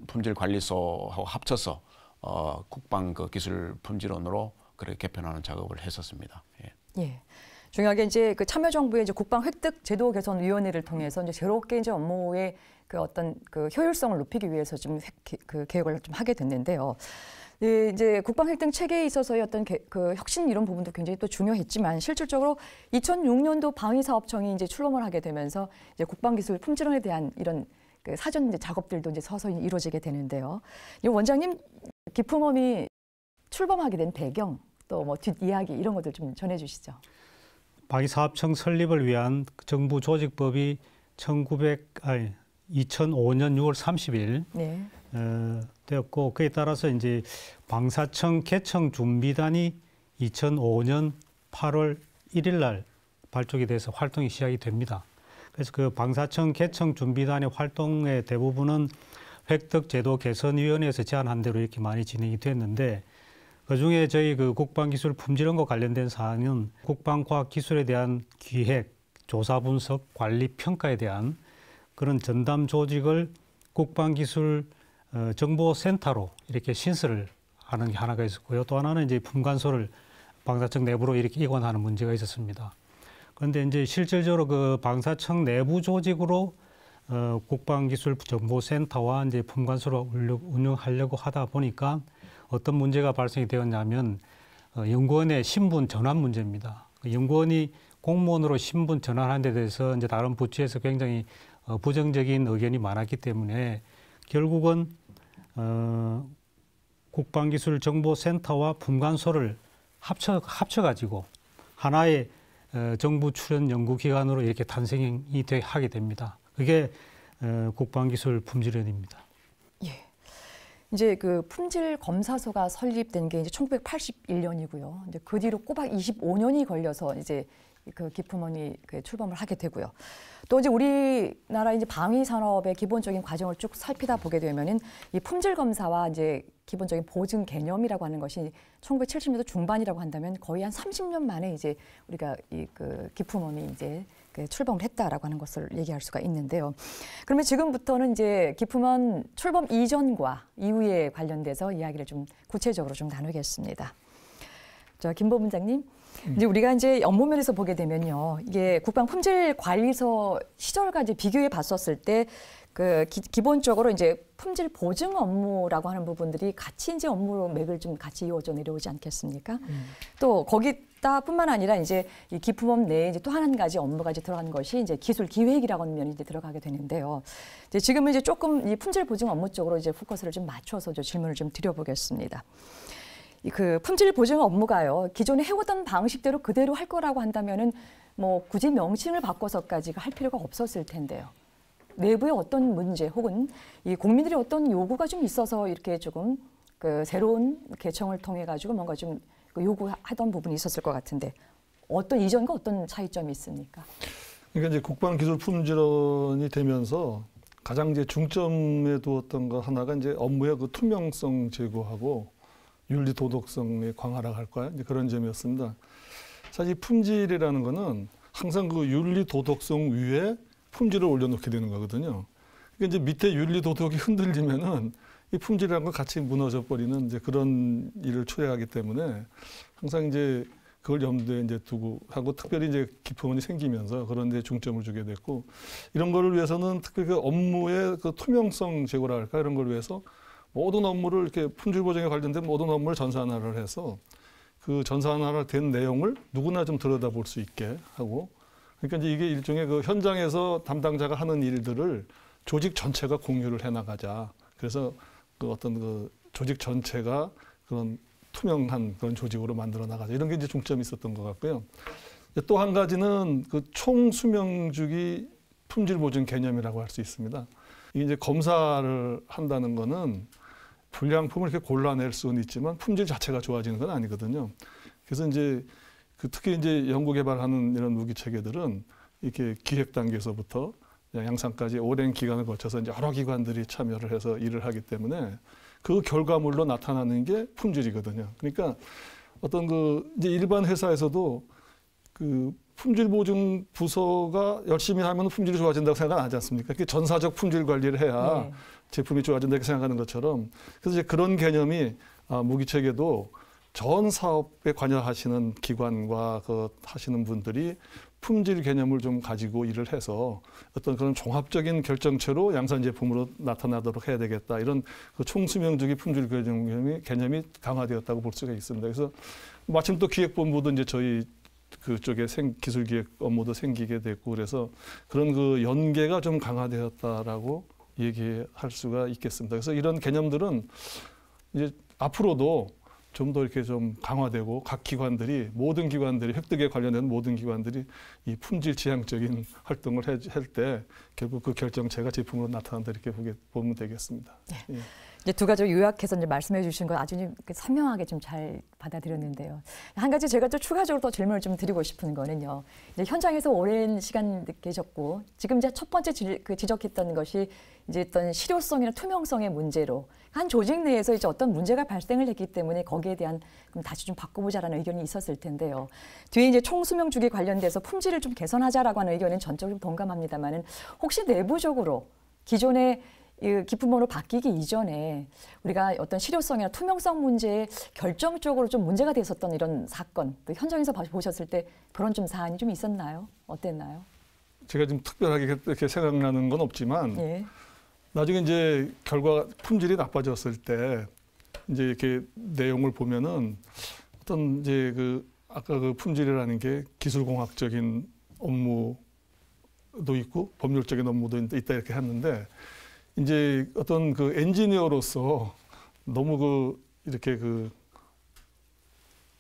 품질관리소하고 합쳐서 국방 그 기술 품질원으로 그렇게 개편하는 작업을 했었습니다. 예. 예. 중요하게 이제 그 참여정부의 이제 국방 획득 제도 개선 위원회를 통해서 이제 새롭게 이제 업무의 그 어떤 그 효율성을 높이기 위해서 좀 그 개혁을 좀 하게 됐는데요. 예, 이제 국방 획득 체계에 있어서의 어떤 그 혁신 이런 부분도 굉장히 또 중요했지만 실질적으로 2006년도 방위사업청이 이제 출범을 하게 되면서 이제 국방기술 품질원에 대한 이런 그 사전 이제 작업들도 이제 서서히 이루어지게 되는데요. 이 원장님 기품원이 출범하게 된 배경 또 뭐 뒷이야기 이런 것들 좀 전해주시죠. 방위사업청 설립을 위한 정부 조직법이 2005년 6월 30일 네. 되었고 그에 따라서 이제 방사청 개청 준비단이 2005년 8월 1일 날 발족이 돼서 활동이 시작이 됩니다. 그래서 그 방사청 개청 준비단의 활동의 대부분은 획득제도 개선위원회에서 제안한 대로 이렇게 많이 진행이 됐는데 그중에 저희 그 국방기술 품질원과 관련된 사항은 국방과학기술에 대한 기획, 조사 분석, 관리, 평가에 대한 그런 전담 조직을 국방기술 정보센터로 이렇게 신설을 하는 게 하나가 있었고요. 또 하나는 이제 품관소를 방사청 내부로 이렇게 이관하는 문제가 있었습니다. 그런데 이제 실질적으로 그 방사청 내부 조직으로 국방기술 정보센터와 이제 품관소를 운영하려고 하다 보니까 어떤 문제가 발생이 되었냐면 연구원의 신분 전환 문제입니다. 연구원이 공무원으로 신분 전환하는 데 대해서 이제 다른 부처에서 굉장히 부정적인 의견이 많았기 때문에 결국은 국방기술정보센터와 품관소를 합쳐가지고 하나의 정부 출연 연구기관으로 이렇게 탄생이 하게 됩니다. 그게 국방기술품질원입니다. 예. 이제 그 품질 검사소가 설립된 게 이제 1981년이고요. 이제 그 뒤로 꼬박 25년이 걸려서 이제 그 기품원이 그 출범을 하게 되고요. 또 이제 우리나라 이제 방위 산업의 기본적인 과정을 쭉 살피다 보게 되면은 이 품질 검사와 이제 기본적인 보증 개념이라고 하는 것이 1970년대 중반이라고 한다면 거의 한 30년 만에 이제 우리가 이 그 기품원이 이제 그 출범을 했다라고 하는 것을 얘기할 수가 있는데요. 그러면 지금부터는 이제 기품원 출범 이전과 이후에 관련돼서 이야기를 좀 구체적으로 좀 나누겠습니다. 자, 김 본부장님, 이제 우리가 이제 업무 면에서 보게 되면요, 이게 국방품질관리서 시절과 이제 비교해 봤었을 때 그 기본적으로 이제 품질 보증 업무라고 하는 부분들이 같이 이제 업무 맥을 좀 같이 이어져 내려오지 않겠습니까? 또 거기다뿐만 아니라 이제 이 기품업 내에 이제 또 한 가지 업무가 이제 들어간 것이 이제 기술 기획이라고 하는 면이 이제 들어가게 되는데요. 이제 지금은 이제 조금 이 품질 보증 업무 쪽으로 이제 포커스를 좀 맞춰서 저 질문을 좀 드려보겠습니다. 그 품질 보증 업무가요, 기존에 해오던 방식대로 그대로 할 거라고 한다면은 뭐 굳이 명칭을 바꿔서까지 할 필요가 없었을 텐데요. 내부에 어떤 문제 혹은 이 국민들의 어떤 요구가 좀 있어서 이렇게 조금 그 새로운 개청을 통해 가지고 뭔가 좀 요구하던 부분이 있었을 것 같은데 어떤 이전과 어떤 차이점이 있습니까? 그러니까 이제 국방기술품질원이 되면서 가장 이제 중점에 두었던 거 하나가 이제 업무의 그 투명성 제고하고 윤리 도덕성의 강화라고 할까요? 이제 그런 점이었습니다. 사실 품질이라는 거는 항상 그 윤리 도덕성 위에 품질을 올려놓게 되는 거거든요. 그러니까 이제 밑에 윤리 도덕이 흔들리면은 이 품질이라는 건 같이 무너져 버리는 이제 그런 일을 초래하기 때문에 항상 이제 그걸 염두에 이제 두고 하고 특별히 이제 기품원이 생기면서 그런 데 중점을 주게 됐고 이런 거를 위해서는 특히 그 업무의 그 투명성 제고라 할까 이런 걸 위해서 모든 업무를 이렇게 품질 보증에 관련된 모든 업무를 전산화를 해서 그 전산화가 된 내용을 누구나 좀 들여다볼 수 있게 하고 그러니까 이제 이게 일종의 그 현장에서 담당자가 하는 일들을 조직 전체가 공유를 해나가자. 그래서 그 어떤 그 조직 전체가 그런 투명한 그런 조직으로 만들어 나가자. 이런 게 이제 중점이 있었던 것 같고요. 또 한 가지는 그 총수명주기 품질 보증 개념이라고 할 수 있습니다. 이게 이제 검사를 한다는 거는 불량품을 이렇게 골라낼 수는 있지만 품질 자체가 좋아지는 건 아니거든요. 그래서 이제 그 특히 이제 연구개발하는 이런 무기 체계들은 이렇게 기획 단계에서부터 양산까지 오랜 기간을 거쳐서 이제 여러 기관들이 참여를 해서 일을 하기 때문에 그 결과물로 나타나는 게 품질이거든요. 그러니까 어떤 그 이제 일반 회사에서도 그 품질 보증 부서가 열심히 하면 품질이 좋아진다고 생각 안 하지 않습니까? 그게 전사적 품질 관리를 해야 제품이 좋아진다 이렇게 생각하는 것처럼 그래서 이제 그런 개념이 무기 체계도 전 사업에 관여하시는 기관과 그 하시는 분들이 품질 개념을 좀 가지고 일을 해서 어떤 그런 종합적인 결정체로 양산 제품으로 나타나도록 해야 되겠다. 이런 그 총수명주기 품질 개념이 강화되었다고 볼 수가 있습니다. 그래서 마침 또 기획본부도 이제 저희 그쪽에 기술기획 업무도 생기게 됐고 그래서 그런 그 연계가 좀 강화되었다라고 얘기할 수가 있겠습니다. 그래서 이런 개념들은 이제 앞으로도 좀 더 이렇게 좀 강화되고 각 기관들이 모든 기관들이 획득에 관련된 모든 기관들이 이 품질 지향적인 활동을 할 때 결국 그 결정체가 제품으로 나타난다 이렇게 보면 되겠습니다. 네. 예. 이제 두 가지 요약해서 이제 말씀해 주신 거 아주 선명하게 좀 잘 받아들였는데요. 한 가지 제가 또 추가적으로 또 질문을 좀 드리고 싶은 거는요. 이제 현장에서 오랜 시간 계셨고 지금 이제 첫 번째 지적했던 것이 이제 어떤 실효성이나 투명성의 문제로 한 조직 내에서 이제 어떤 문제가 발생을 했기 때문에 거기에 대한 그럼 다시 좀 바꿔보자라는 의견이 있었을 텐데요. 뒤에 이제 총수명 주기 관련돼서 품질을 좀 개선하자라고 하는 의견은 전적으로 동감합니다만은 혹시 내부적으로 기존의 기품으로 바뀌기 이전에 우리가 어떤 실효성이나 투명성 문제에 결정적으로 좀 문제가 됐었던 이런 사건, 또 현장에서 보셨을 때 그런 좀 사안이 좀 있었나요? 어땠나요? 제가 지금 특별하게 이렇게 생각나는 건 없지만 예. 나중에 이제 결과 품질이 나빠졌을 때 이제 이렇게 내용을 보면은 어떤 이제 그 아까 그 품질이라는 게 기술공학적인 업무도 있고 법률적인 업무도 있다 이렇게 했는데 이제 어떤 그 엔지니어로서 너무 그 이렇게 그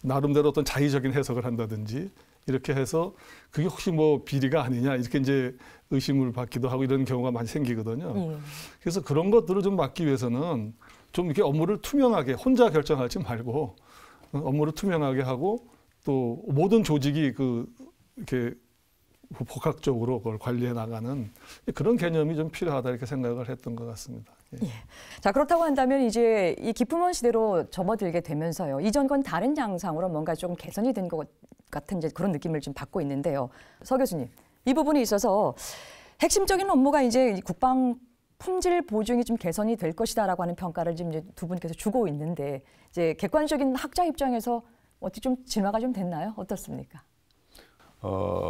나름대로 어떤 자의적인 해석을 한다든지 이렇게 해서 그게 혹시 뭐 비리가 아니냐 이렇게 이제 의심을 받기도 하고 이런 경우가 많이 생기거든요. 그래서 그런 것들을 좀 막기 위해서는 좀 이렇게 업무를 투명하게 혼자 결정하지 말고 업무를 투명하게 하고 또 모든 조직이 그 이렇게 복합적으로 그걸 관리해 나가는 그런 개념이 좀 필요하다 이렇게 생각을 했던 것 같습니다. 예. 예. 자, 그렇다고 한다면 이제 이 기품원 시대로 접어들게 되면서요. 이전과는 다른 양상으로 뭔가 조금 개선이 된 것 같은 이제 그런 느낌을 좀 받고 있는데요. 서 교수님, 이 부분에 있어서 핵심적인 업무가 이제 국방 품질 보증이 좀 개선이 될 것이다라고 하는 평가를 지금 이제 두 분께서 주고 있는데 이제 객관적인 학자 입장에서 어떻게 좀 진화가 좀 됐나요? 어떻습니까?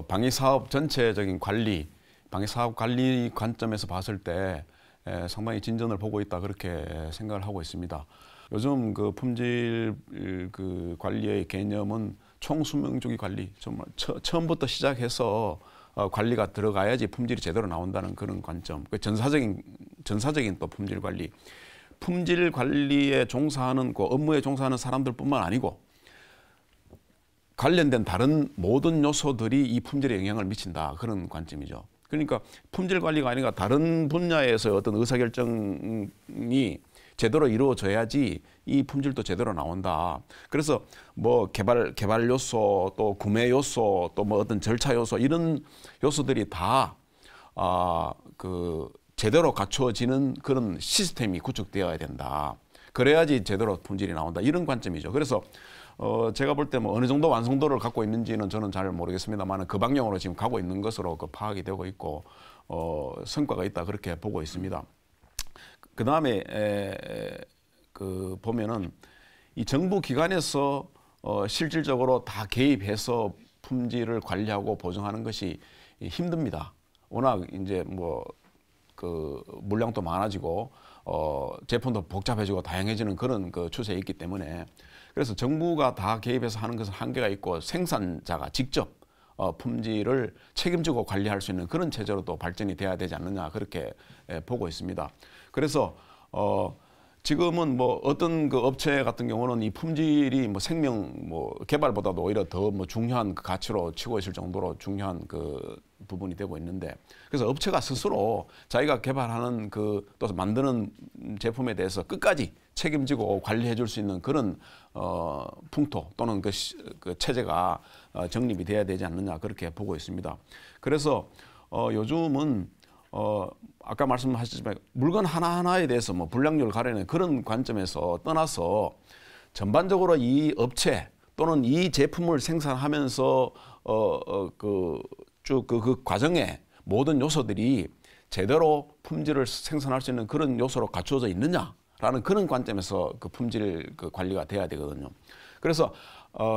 방위 사업 전체적인 관리, 방위 사업 관리 관점에서 봤을 때 상당히 진전을 보고 있다 그렇게 생각을 하고 있습니다. 요즘 그 품질 그 관리의 개념은 총수명주기 관리, 정말 처음부터 시작해서 관리가 들어가야지 품질이 제대로 나온다는 그런 관점. 그 전사적인 또 품질 관리. 품질 관리에 종사하는 그 업무에 종사하는 사람들뿐만 아니고 관련된 다른 모든 요소들이 이 품질에 영향을 미친다 그런 관점이죠. 그러니까 품질 관리가 아니라 다른 분야에서 어떤 의사결정이 제대로 이루어져야지 이 품질도 제대로 나온다. 그래서 뭐 개발 요소, 또 구매 요소, 또 뭐 어떤 절차 요소 이런 요소들이 다 제대로 갖추어지는 그런 시스템이 구축되어야 된다. 그래야지 제대로 품질이 나온다. 이런 관점이죠. 그래서 제가 볼 때 뭐 어느 정도 완성도를 갖고 있는지는 저는 잘 모르겠습니다만 그 방향으로 지금 가고 있는 것으로 파악이 되고 있고 성과가 있다 그렇게 보고 있습니다. 그 다음에 보면은 이 정부 기관에서 실질적으로 다 개입해서 품질을 관리하고 보증하는 것이 힘듭니다. 워낙 이제 물량도 많아지고 제품도 복잡해지고 다양해지는 그런 그 추세에 있기 때문에 그래서 정부가 다 개입해서 하는 것은 한계가 있고 생산자가 직접 품질을 책임지고 관리할 수 있는 그런 체제로 또 발전이 돼야 되지 않느냐 그렇게 보고 있습니다. 그래서 지금은 뭐 어떤 그 업체 같은 경우는 이 품질이 뭐 생명 개발보다도 오히려 더 중요한 그 가치로 치고 있을 정도로 중요한 그 부분이 되고 있는데 그래서 업체가 스스로 자기가 개발하는 또 만드는 제품에 대해서 끝까지 책임지고 관리해 줄 수 있는 그런 풍토 또는 그 체제가 정립이 돼야 되지 않느냐 그렇게 보고 있습니다. 그래서 요즘은 아까 말씀하셨지만 물건 하나하나에 대해서 불량률을 가려내는 그런 관점에서 떠나서 전반적으로 이 업체 또는 이 제품을 생산하면서 그 과정에 모든 요소들이 제대로 품질을 생산할 수 있는 그런 요소로 갖추어져 있느냐라는 그런 관점에서 그 품질 관리가 돼야 되거든요. 그래서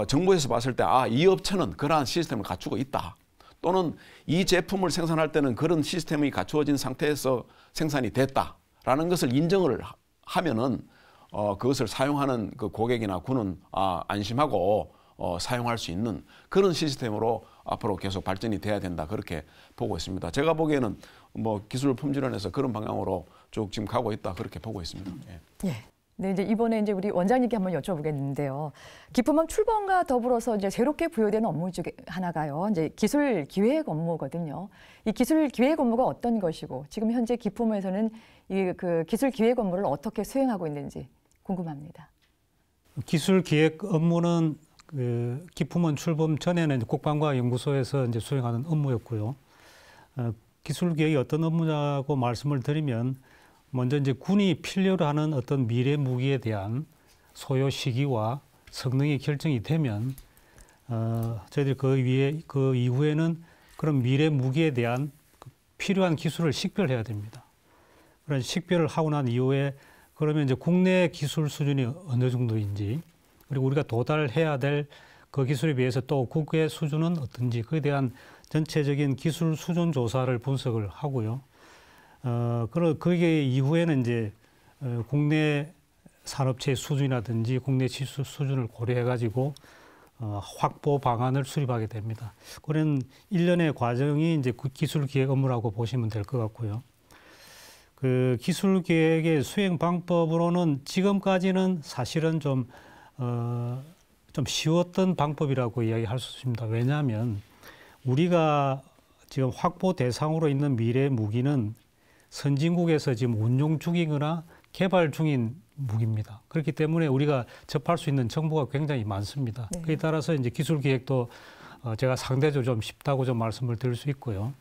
정부에서 봤을 때 이 업체는 그러한 시스템을 갖추고 있다. 또는 이 제품을 생산할 때는 그런 시스템이 갖추어진 상태에서 생산이 됐다라는 것을 인정을 하면은 그것을 사용하는 그 고객이나 군은 안심하고 사용할 수 있는 그런 시스템으로 앞으로 계속 발전이 돼야 된다 그렇게 보고 있습니다. 제가 보기에는 기술 품질원에서 그런 방향으로 쭉 지금 가고 있다 그렇게 보고 있습니다. 예. 네, 이제 이번에 우리 원장님께 한번 여쭤보겠는데요. 기품업 출범과 더불어서 이제 새롭게 부여되는 업무 중에 하나가요. 이제 기술 기획 업무거든요. 이 기술 기획 업무가 어떤 것이고 지금 현재 기품에서는 이 기술 기획 업무를 어떻게 수행하고 있는지 궁금합니다. 기술 기획 업무는 기품원 출범 전에는 국방과학연구소에서 이제 수행하는 업무였고요. 기술 기획이 어떤 업무냐고 말씀을 드리면 먼저 이제 군이 필요로 하는 어떤 미래 무기에 대한 소요 시기와 성능이 결정이 되면 저희들이 그 이후에는 그런 미래 무기에 대한 필요한 기술을 식별해야 됩니다. 그런 식별을 하고 난 이후에 그러면 이제 국내 기술 수준이 어느 정도인지 그리고 우리가 도달해야 될 그 기술에 비해서 또 국외 수준은 어떤지 그에 대한 전체적인 기술 수준 조사를 분석을 하고요. 그게 이후에는 이제 국내 산업체 수준이라든지 국내 기술 수준을 고려해가지고 확보 방안을 수립하게 됩니다. 그런 일련의 과정이 이제 기술 기획 업무라고 보시면 될 것 같고요. 그 기술 기획의 수행 방법으로는 지금까지는 사실은 좀 쉬웠던 방법이라고 이야기할 수 있습니다. 왜냐하면 우리가 지금 확보 대상으로 있는 미래 무기는 선진국에서 지금 운용 중이거나 개발 중인 무기입니다. 그렇기 때문에 우리가 접할 수 있는 정보가 굉장히 많습니다. 네. 그에 따라서 이제 기술 기획도 제가 상대적으로 좀 쉽다고 좀 말씀을 드릴 수 있고요.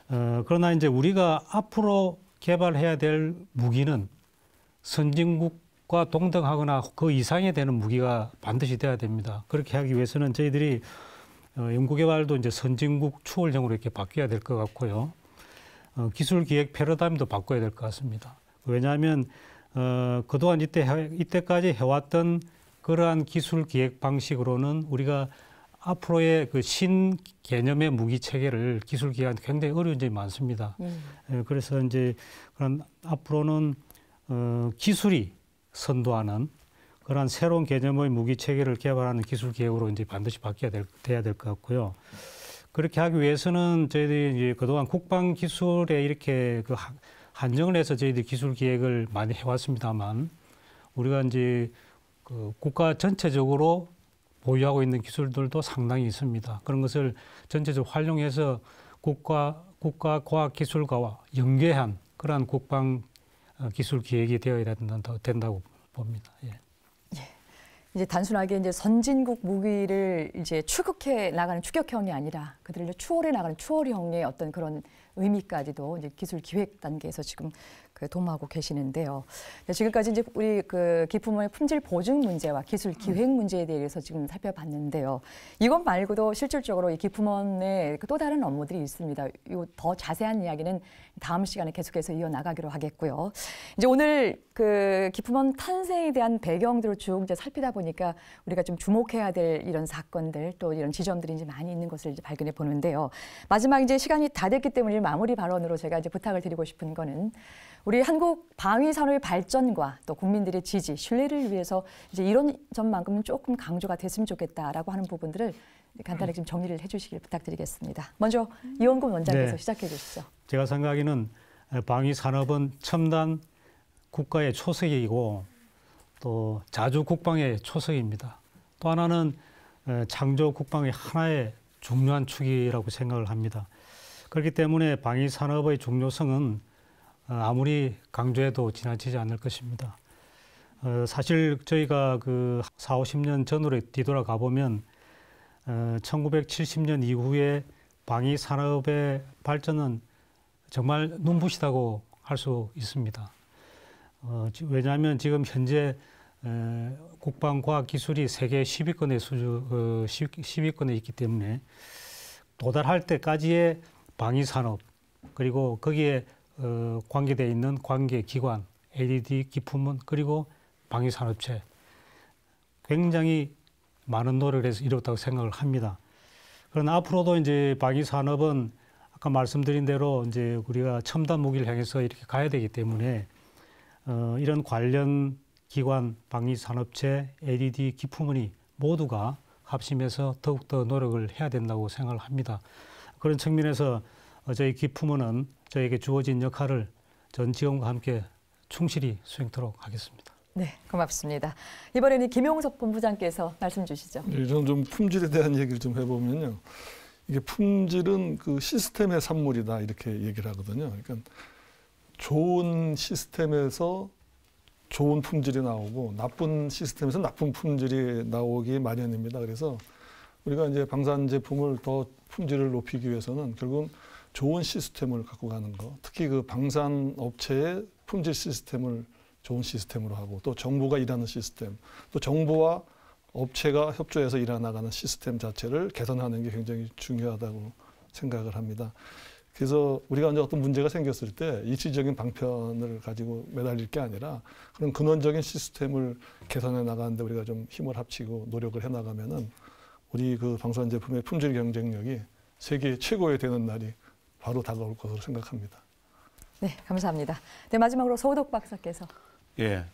그러나 이제 우리가 앞으로 개발해야 될 무기는 선진국과 동등하거나 그 이상이 되는 무기가 반드시 돼야 됩니다. 그렇게 하기 위해서는 저희들이 연구개발도 이제 선진국 추월형으로 이렇게 바뀌어야 될 것 같고요. 기술 기획 패러다임도 바꿔야 될 것 같습니다. 왜냐하면 그동안 이때까지 해왔던 그러한 기술 기획 방식으로는 우리가 앞으로의 그 신 개념의 무기 체계를 기술 기획하는데 굉장히 어려운 점이 많습니다. 그래서 이제 그런 앞으로는 기술이 선도하는 그러한 새로운 개념의 무기 체계를 개발하는 기술 기획으로 이제 반드시 돼야 될 것 같고요. 그렇게 하기 위해서는 저희들이 이제 그동안 국방 기술에 이렇게 그 한정을 해서 저희들이 기술 기획을 많이 해왔습니다만 우리가 이제 그 국가 전체적으로 보유하고 있는 기술들도 상당히 있습니다. 그런 것을 전체적으로 활용해서 국가 과학기술과와 연계한 그러한 국방 기술 기획이 되어야 된다고 봅니다. 예. 이제 단순하게 이제 선진국 무기를 이제 추격해 나가는 추격형이 아니라 그들을 이제 추월해 나가는 추월형의 어떤 그런 의미까지도 이제 기술 기획 단계에서 지금 도모하고 계시는데요. 지금까지 이제 우리 그 기품의 품질 보증 문제와 기술 기획 문제에 대해서 지금 살펴봤는데요. 이것 말고도 실질적으로 이 기품원의 또 다른 업무들이 있습니다. 이 더 자세한 이야기는 다음 시간에 계속해서 이어나가기로 하겠고요. 이제 오늘 그 기품원 탄생에 대한 배경들을 쭉 이제 살피다 보니까 우리가 좀 주목해야 될 이런 사건들 또 이런 지점들이 이제 많이 있는 것을 이제 발견해 보는데요. 마지막 이제 시간이 다 됐기 때문에 마무리 발언으로 제가 이제 부탁을 드리고 싶은 거는 우리 한국 방위 산업의 발전과 또 국민들의 지지, 신뢰를 위해서 이제 이런 점만큼은 조금 강조가 됐으면 좋겠다라고 하는 부분들을 간단하게 좀 정리를 해주시길 부탁드리겠습니다. 먼저 이원근 원장께서 시작해 주시죠. 제가 생각하기는 방위 산업은 첨단 국가의 초석이고 또 자주 국방의 초석입니다. 또 하나는 창조 국방의 하나의 중요한 축이라고 생각을 합니다. 그렇기 때문에 방위 산업의 중요성은 아무리 강조해도 지나치지 않을 것입니다. 사실 저희가 그 40~50년 전으로 뒤돌아가 보면 1970년 이후에 방위 산업의 발전은 정말 눈부시다고 할 수 있습니다. 왜냐하면 지금 현재 국방과학기술이 세계 10위권의 10위권에 있기 때문에 도달할 때까지의 방위 산업 그리고 거기에 관계되어 있는 관계기관, ADD 기품원 그리고 방위산업체 굉장히 많은 노력을 해서 이뤘다고 생각을 합니다. 그러나 앞으로도 이제 방위산업은 아까 말씀드린 대로 이제 우리가 첨단 무기를 향해서 이렇게 가야 되기 때문에 이런 관련 기관, 방위산업체, ADD 기품원이 모두가 합심해서 더욱더 노력을 해야 된다고 생각을 합니다. 그런 측면에서 저희 기품원은 저에게 주어진 역할을 전 직원과 함께 충실히 수행토록 하겠습니다. 네, 고맙습니다. 이번에는 김용석 본부장께서 말씀 주시죠. 네, 저는 좀 품질에 대한 얘기를 좀 해보면요. 이게 품질은 그 시스템의 산물이다 이렇게 얘기를 하거든요. 그러니까 좋은 시스템에서 좋은 품질이 나오고 나쁜 시스템에서 나쁜 품질이 나오기 마련입니다. 그래서 우리가 이제 방산 제품을 더 품질을 높이기 위해서는 결국은 좋은 시스템을 갖고 가는 거, 특히 그 방산 업체의 품질 시스템을 좋은 시스템으로 하고 또 정부가 일하는 시스템, 또 정부와 업체가 협조해서 일어나가는 시스템 자체를 개선하는 게 굉장히 중요하다고 생각을 합니다. 그래서 우리가 이제 어떤 문제가 생겼을 때 일시적인 방편을 가지고 매달릴 게 아니라 그런 근원적인 시스템을 개선해 나가는데 우리가 좀 힘을 합치고 노력을 해 나가면은 우리 그 방산 제품의 품질 경쟁력이 세계 최고의 되는 날이 바로 다가올 것으로 생각합니다. 네, 감사합니다. 네, 마지막으로 서우덕 박사께서. 예,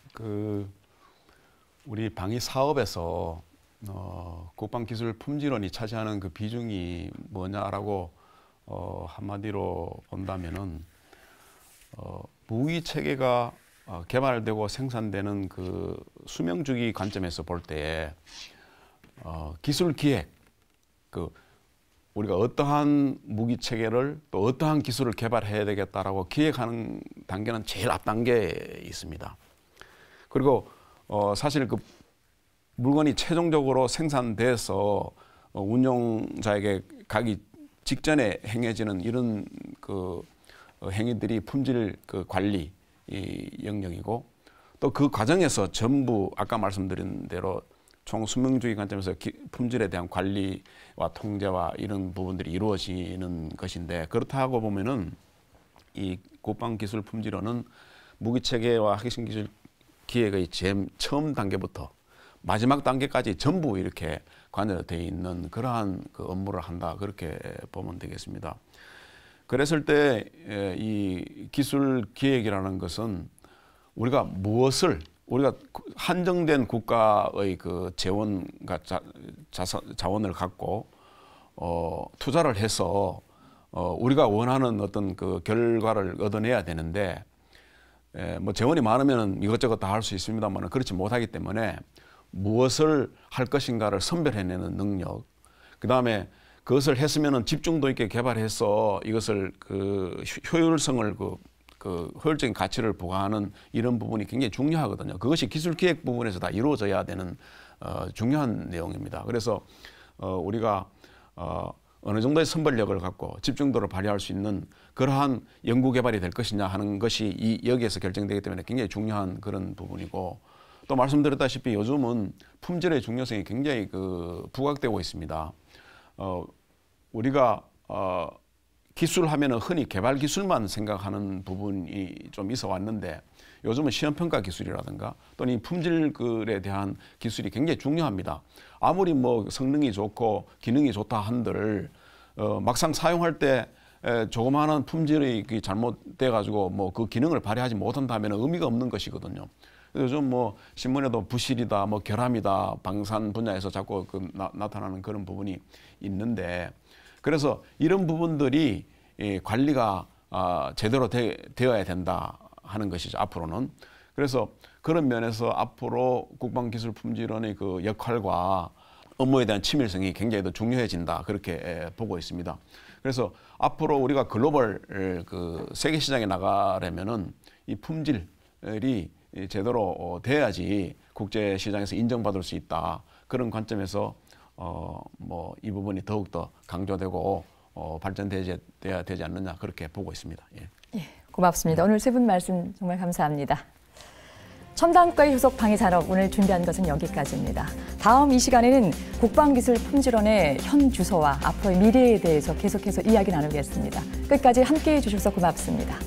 우리 방위 사업에서 국방기술 품질원이 차지하는 그 비중이 뭐냐라고 한마디로 본다면은 무기 체계가 개발되고 생산되는 그 수명주기 관점에서 볼 때 기술 기획, 우리가 어떠한 무기 체계를 또 어떠한 기술을 개발해야 되겠다라고 기획하는 단계는 제일 앞 단계에 있습니다. 그리고 사실 그 물건이 최종적으로 생산돼서 운용자에게 가기 직전에 행해지는 이런 그 행위들이 품질 그 관리 영역이고 또 그 과정에서 전부 아까 말씀드린 대로 총 수명주기 관점에서 품질에 대한 관리와 통제와 이런 부분들이 이루어지는 것인데 그렇다고 보면은 이 국방기술 품질원은 무기체계와 핵심기술 기획의 처음 단계부터 마지막 단계까지 전부 이렇게 관여되어 있는 그러한 그 업무를 한다 그렇게 보면 되겠습니다. 그랬을 때 이 기술 기획이라는 것은 우리가 무엇을 우리가 한정된 국가의 그 재원과 자원을 갖고 투자를 해서 우리가 원하는 어떤 그 결과를 얻어내야 되는데 뭐 재원이 많으면 이것저것 다 할 수 있습니다만 그렇지 못하기 때문에 무엇을 할 것인가를 선별해내는 능력, 그 다음에 그것을 했으면은 집중도 있게 개발해서 이것을 그 효율성을 그 효율적인 가치를 부과하는 이런 부분이 굉장히 중요하거든요. 그것이 기술 기획 부분에서 다 이루어져야 되는 중요한 내용입니다. 그래서 우리가 어느 정도의 선별력을 갖고 집중도를 발휘할 수 있는 그러한 연구 개발이 될 것이냐 하는 것이 여기에서 결정되기 때문에 굉장히 중요한 그런 부분이고, 또 말씀드렸다시피 요즘은 품질의 중요성이 굉장히 부각되고 있습니다. 우리가 기술하면은 흔히 개발 기술만 생각하는 부분이 좀 있어 왔는데 요즘은 시험평가 기술이라든가 또는 이 품질에 대한 기술이 굉장히 중요합니다. 아무리 뭐 성능이 좋고 기능이 좋다 한들 막상 사용할 때 조그마한 품질이 잘못돼 가지고 뭐 그 기능을 발휘하지 못한다면 의미가 없는 것이거든요. 요즘 뭐 신문에도 부실이다, 뭐 결함이다, 방산 분야에서 자꾸 나타나는 그런 부분이 있는데, 그래서 이런 부분들이 관리가 제대로 되어야 된다 하는 것이죠, 앞으로는. 그래서 그런 면에서 앞으로 국방기술품질원의 그 역할과 업무에 대한 친밀성이 굉장히 더 중요해진다, 그렇게 보고 있습니다. 그래서 앞으로 우리가 글로벌 세계 시장에 나가려면은 이 품질이 제대로 돼야지 국제 시장에서 인정받을 수 있다. 그런 관점에서 뭐 이 부분이 더욱더 강조되고 발전돼야 되지 않느냐, 그렇게 보고 있습니다. 예. 예, 고맙습니다. 오늘 세 분 말씀 정말 감사합니다. 첨단과의 후속 방위산업, 오늘 준비한 것은 여기까지입니다. 다음 이 시간에는 국방기술품질원의 현 주소와 앞으로의 미래에 대해서 계속해서 이야기 나누겠습니다. 끝까지 함께해 주셔서 고맙습니다.